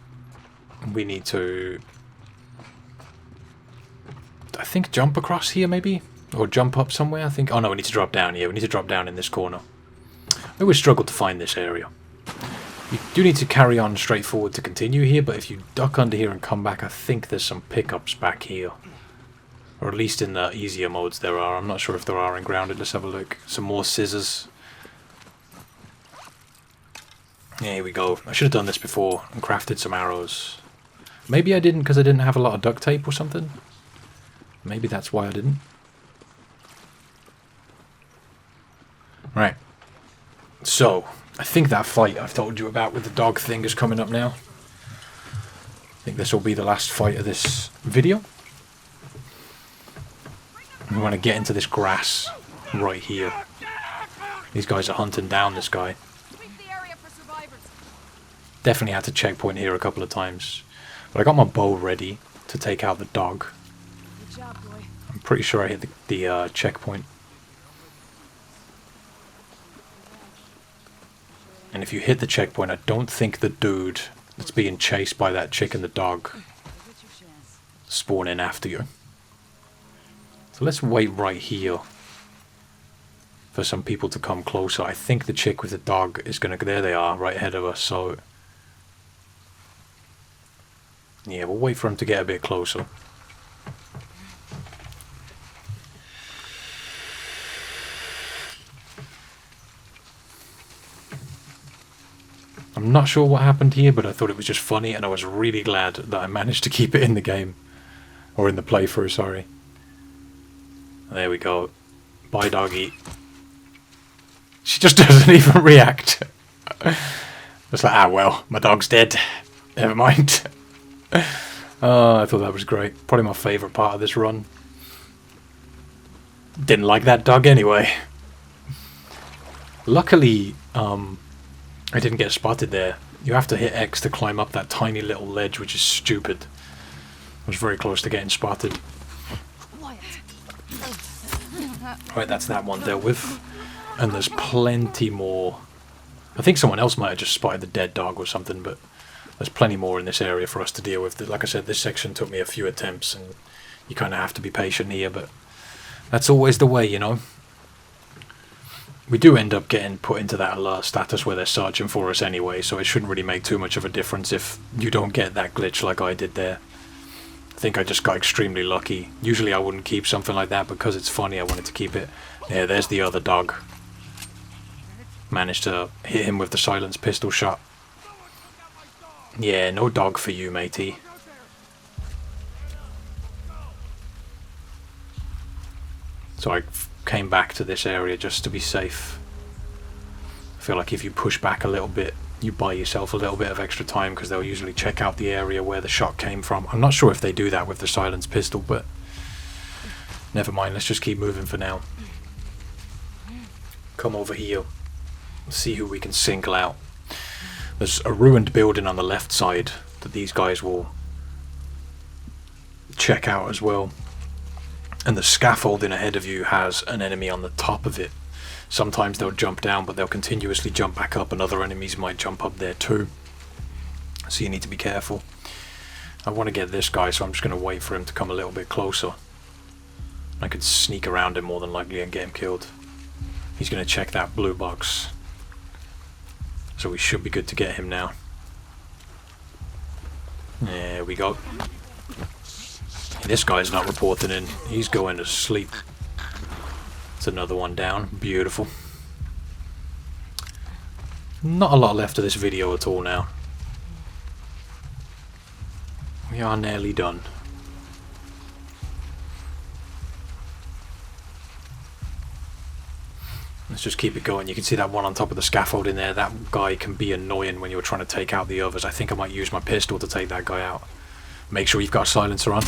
we need to, I think, jump across here maybe? Or jump up somewhere, I think. Oh no, we need to drop down here. We need to drop down in this corner. I always struggle to find this area. You do need to carry on straight forward to continue here, but if you duck under here and come back, I think there's some pickups back here. Or at least in the easier modes there are. I'm not sure if there are in Grounded. Let's have a look. Some more scissors. Yeah, here we go. I should have done this before and crafted some arrows. Maybe I didn't because I didn't have a lot of duct tape or something. Maybe that's why I didn't. Right. So, I think that fight I've told you about with the dog thing is coming up now. I think this will be the last fight of this video. We want to get into this grass right here. These guys are hunting down this guy. Definitely had to checkpoint here a couple of times. But I got my bow ready to take out the dog. Good job, boy. I'm pretty sure I hit the checkpoint. And if you hit the checkpoint, I don't think the dude that's being chased by that chick and the dog spawn in after you. So let's wait right here for some people to come closer. I think the chick with the dog is going to... There they are, right ahead of us, so... yeah, we'll wait for him to get a bit closer. I'm not sure what happened here, but I thought it was just funny, and I was really glad that I managed to keep it in the game. Or in the playthrough, sorry. There we go. Bye, doggy. She just doesn't even react. It's like, ah, well, my dog's dead. Never mind. Oh, I thought that was great. Probably my favourite part of this run. Didn't like that dog anyway. Luckily, I didn't get spotted there. You have to hit X to climb up that tiny little ledge, which is stupid. I was very close to getting spotted. Right, that's that one dealt with. And there's plenty more. I think someone else might have just spotted the dead dog or something, but there's plenty more in this area for us to deal with. Like I said, this section took me a few attempts, and you kind of have to be patient here, but that's always the way, you know. We do end up getting put into that alert status where they're searching for us anyway, so it shouldn't really make too much of a difference if you don't get that glitch like I did there. I think I just got extremely lucky. Usually I wouldn't keep something like that because it's funny. I wanted to keep it. Yeah, there's the other dog. Managed to hit him with the silenced pistol shot. Yeah, no dog for you, matey. So I came back to this area just to be safe. I feel like if you push back a little bit, you buy yourself a little bit of extra time because they'll usually check out the area where the shot came from. I'm not sure if they do that with the silenced pistol, but never mind, let's just keep moving for now. Come over here, see who we can single out. There's a ruined building on the left side that these guys will check out as well. And the scaffolding ahead of you has an enemy on the top of it. Sometimes they'll jump down, but they'll continuously jump back up, and other enemies might jump up there too. So you need to be careful. I want to get this guy, so I'm just going to wait for him to come a little bit closer. I could sneak around him more than likely and get him killed. He's going to check that blue box. So we should be good to get him now. There we go. This guy's not reporting in. He's going to sleep. It's another one down. Beautiful. Not a lot left of this video at all now. We are nearly done. Let's just keep it going. You can see that one on top of the scaffolding there. That guy can be annoying when you're trying to take out the others. I think I might use my pistol to take that guy out. Make sure you've got a silencer on.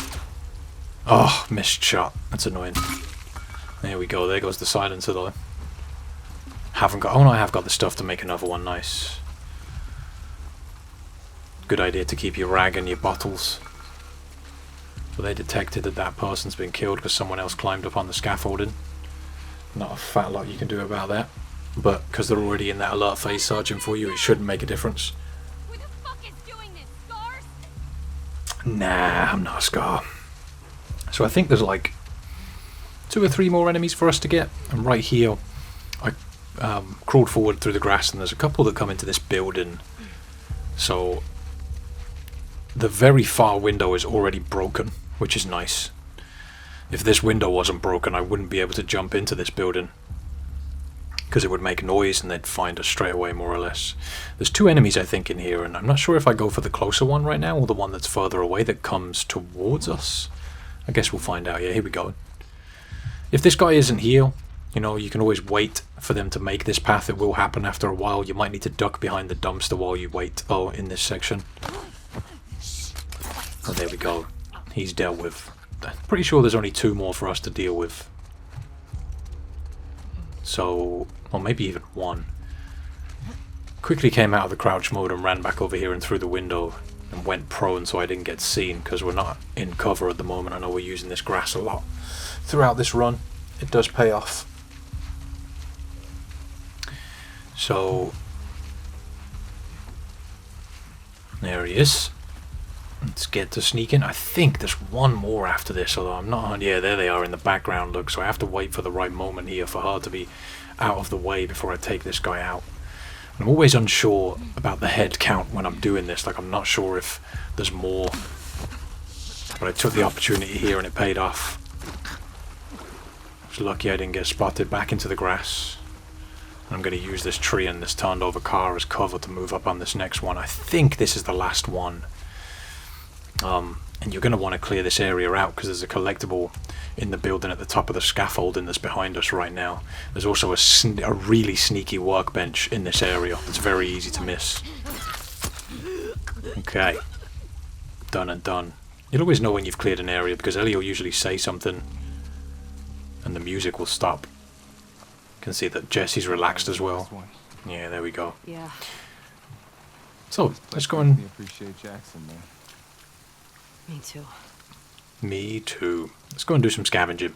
Oh, missed shot. That's annoying. There we go. There goes the silencer though. Haven't got... Oh no, I have got the stuff to make another one. Nice. Good idea to keep your rag and your bottles. So they detected that that person's been killed because someone else climbed up on the scaffolding. Not a fat lot you can do about that. But because they're already in that alert phase searching for you, it shouldn't make a difference. Who the fuck is doing this, Scars? Nah, I'm not a Scar. So I think there's like 2 or 3 more enemies for us to get. And right here, I crawled forward through the grass, and there's a couple that come into this building. So the very far window is already broken, which is nice. If this window wasn't broken, I wouldn't be able to jump into this building, because it would make noise and they'd find us straight away, more or less. There's 2 enemies, I think, in here, and I'm not sure if I go for the closer one right now or the one that's further away that comes towards us. I guess we'll find out. Yeah, here we go. If this guy isn't here, you know, you can always wait for them to make this path. It will happen after a while. You might need to duck behind the dumpster while you wait. Oh, in this section. Oh, there we go. He's dealt with. I'm pretty sure there's only 2 more for us to deal with. So, or maybe even 1. Quickly came out of the crouch mode and ran back over here and through the window and went prone so I didn't get seen, because we're not in cover at the moment. I know we're using this grass a lot throughout this run. It does pay off. So there he is. Let's get to sneaking. I think there's 1 more after this, although I'm not... Yeah, there they are in the background, look. So I have to wait for the right moment here for her to be out of the way before I take this guy out. I'm always unsure about the head count when I'm doing this. Like, I'm not sure if there's more. But I took the opportunity here and it paid off. I was lucky I didn't get spotted. Back into the grass. I'm going to use this tree and this turned over car as cover to move up on this next one. I think this is the last one. And you're going to want to clear this area out because there's a collectible in the building at the top of the scaffolding that's behind us right now. There's also a really sneaky workbench in this area that's very easy to miss. Okay. Done and done. You'll always know when you've cleared an area because Ellie will usually say something and the music will stop. You can see that Jesse's relaxed as well. Yeah, there we go. Yeah. So, let's go and... appreciate Jackson, man. Me too. Me too. Let's go and do some scavenging.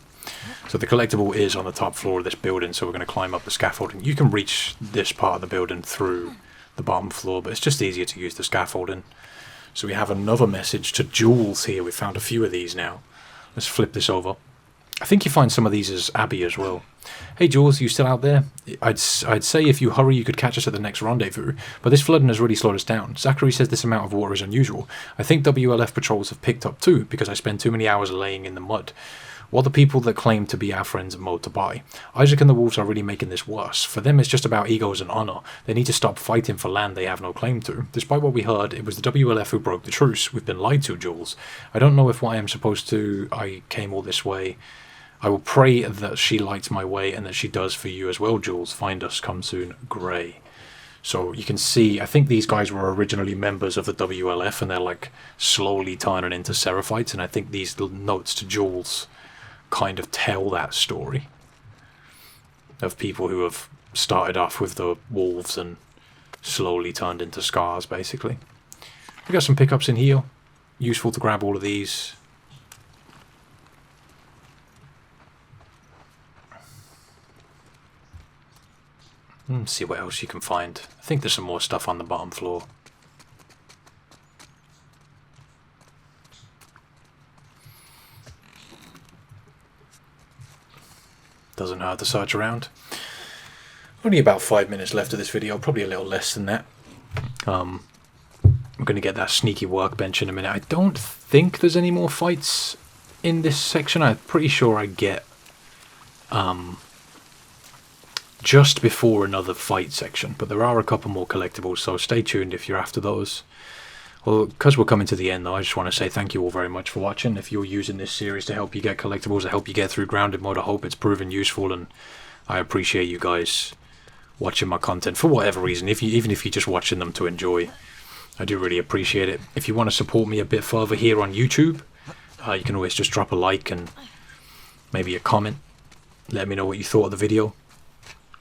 So the collectible is on the top floor of this building, so we're going to climb up the scaffolding. You can reach this part of the building through the bottom floor, but it's just easier to use the scaffolding. So we have another message to Jules here. We found a few of these now. Let's flip this over. I think you find some of these as Abby as well. Hey Jules, you still out there? I'd say if you hurry you could catch us at the next rendezvous, but this flooding has really slowed us down. Zachary says this amount of water is unusual. I think WLF patrols have picked up too, because I spend too many hours laying in the mud. What the people that claim to be our friends are mowed to buy. Isaac and the Wolves are really making this worse. For them it's just about egos and honour. They need to stop fighting for land they have no claim to. Despite what we heard, it was the WLF who broke the truce. We've been lied to, Jules. I don't know if why I'm supposed to... I came all this way... I will pray that she lights my way and that she does for you as well, Jules. Find us, come soon, Grey. So you can see, I think these guys were originally members of the WLF, and they're like slowly turning into Seraphites, and I think these little notes to Jules kind of tell that story of people who have started off with the wolves and slowly turned into scars, basically. We got some pickups in here. Useful to grab all of these. See what else you can find. I think there's some more stuff on the bottom floor. Doesn't hurt to search around. Only about 5 minutes left of this video, probably a little less than that. I'm going to get that sneaky workbench in a minute. I don't think there's any more fights in this section. I'm pretty sure I get just before another fight section, but there are a couple more collectibles, so stay tuned if you're after those. Well, because we're coming to the end though, I just want to say thank you all very much for watching. If you're using this series to help you get collectibles, to help you get through grounded mode, I hope it's proven useful, and I appreciate you guys watching my content for whatever reason, even if you're just watching them to enjoy. I do really appreciate it. If you want to support me a bit further here on YouTube, you can always just drop a like and maybe a comment. Let me know what you thought of the video.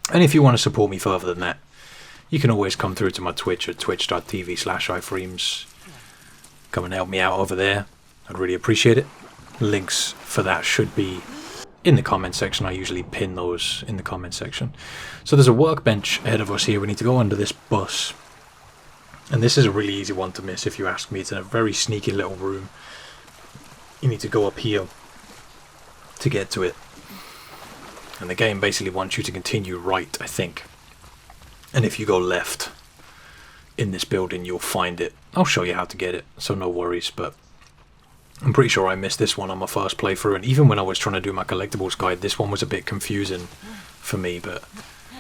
And if you want to support me further than that, you can always come through to my Twitch at twitch.tv/ifreams. Come and help me out over there. I'd really appreciate it. Links for that should be in the comment section. I usually pin those in the comment section. So there's a workbench ahead of us here. We need to go under this bus. And this is a really easy one to miss if you ask me. It's in a very sneaky little room. You need to go up here to get to it. And the game basically wants you to continue right, I think. And if you go left in this building, you'll find it. I'll show you how to get it, so no worries. But I'm pretty sure I missed this one on my first playthrough. And even when I was trying to do my collectibles guide, this one was a bit confusing for me. But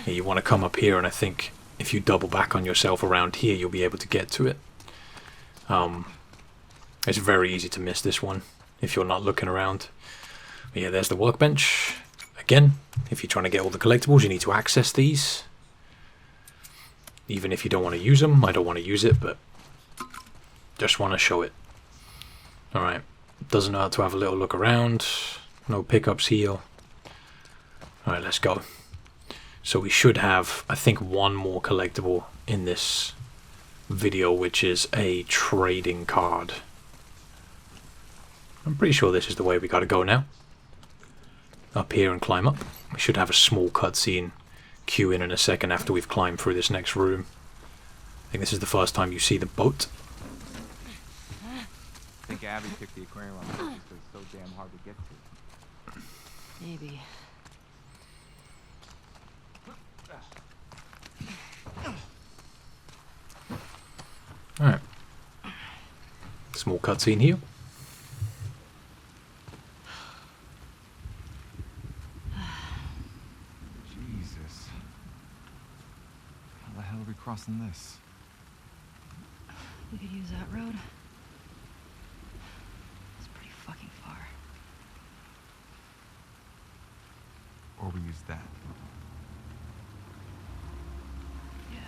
yeah, you want to come up here, and I think if you double back on yourself around here, you'll be able to get to it. It's very easy to miss this one if you're not looking around. But yeah, there's the workbench. Again, if you're trying to get all the collectibles, you need to access these. Even if you don't want to use them. I don't want to use it, but just want to show it. Alright, doesn't hurt to have a little look around. No pickups here. Alright, let's go. So we should have, I think, one more collectible in this video, which is a trading card. I'm pretty sure this is the way we gotta go now. Up here and climb up. We should have a small cutscene queue in a second after we've climbed through this next room. I think this is the first time you see the boat. I think Abby picked the aquarium on purpose because it's so damn hard to get to. Maybe. Alright. Small cutscene here. Jesus. How the hell are we crossing this? We could use that road. It's pretty fucking far. Or we use that. Yeah.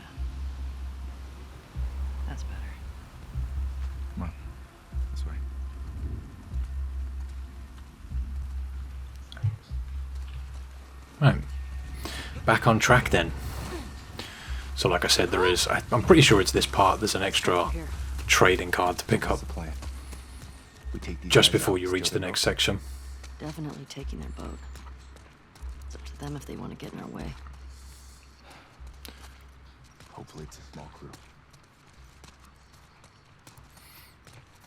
That's better. Come on. This way. Right. Back on track then. So like I said, there is, I'm pretty sure it's this part, there's an extra trading card to pick up just before you reach the next section. Definitely taking their boat. It's up to them if they want to get in our way. Hopefully it's a small crew.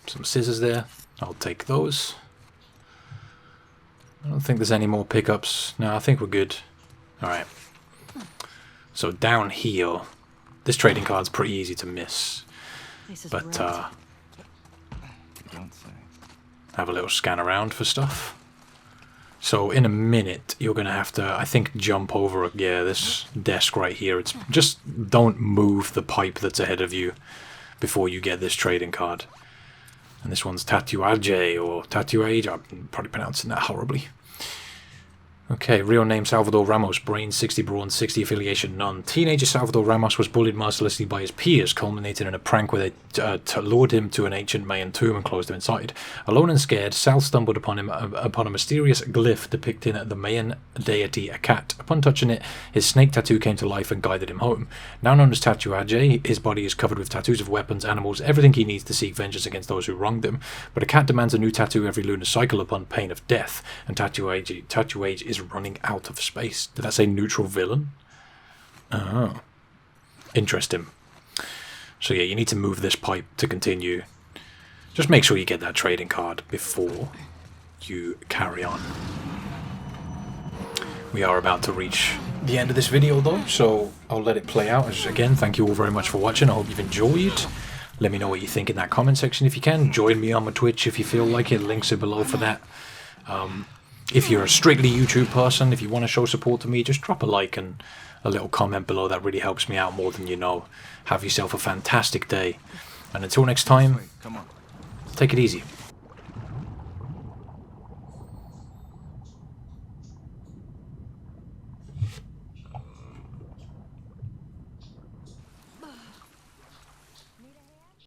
Some scissors there. I'll take those. I don't think there's any more pickups. No, I think we're good. Alright. So down here, this trading card's pretty easy to miss. But You don't say. have a little scan around for stuff. So in a minute, you're going to have to, I think, jump over, yeah, this desk right here. It's just don't move the pipe that's ahead of you before you get this trading card. And this one's Tatuage or Tatuage. I'm probably pronouncing that horribly. Okay, real name Salvador Ramos, brain 60 brawn, 60 affiliation none. Teenager Salvador Ramos was bullied mercilessly by his peers, culminating in a prank where they lured him to an ancient Mayan tomb and closed him inside. Alone and scared, Sal stumbled upon a mysterious glyph depicting the Mayan deity Akat. Upon touching it, his snake tattoo came to life and guided him home. Now known as Tattoo Ajay, his body is covered with tattoos of weapons, animals, everything he needs to seek vengeance against those who wronged him. But Akat demands a new tattoo every lunar cycle upon pain of death, and Tattoo Age is running out of space. Did I say neutral villain? Oh. Interesting. So yeah, you need to move this pipe to continue. Just make sure you get that trading card before you carry on. We are about to reach the end of this video though, so I'll let it play out. Again, thank you all very much for watching. I hope you've enjoyed. Let me know what you think in that comment section if you can. Join me on my Twitch if you feel like it. Links are below for that. If you're a strictly YouTube person, if you want to show support to me, just drop a like and a little comment below. That really helps me out more than you know. Have yourself a fantastic day. And until next time, Come on. take it easy.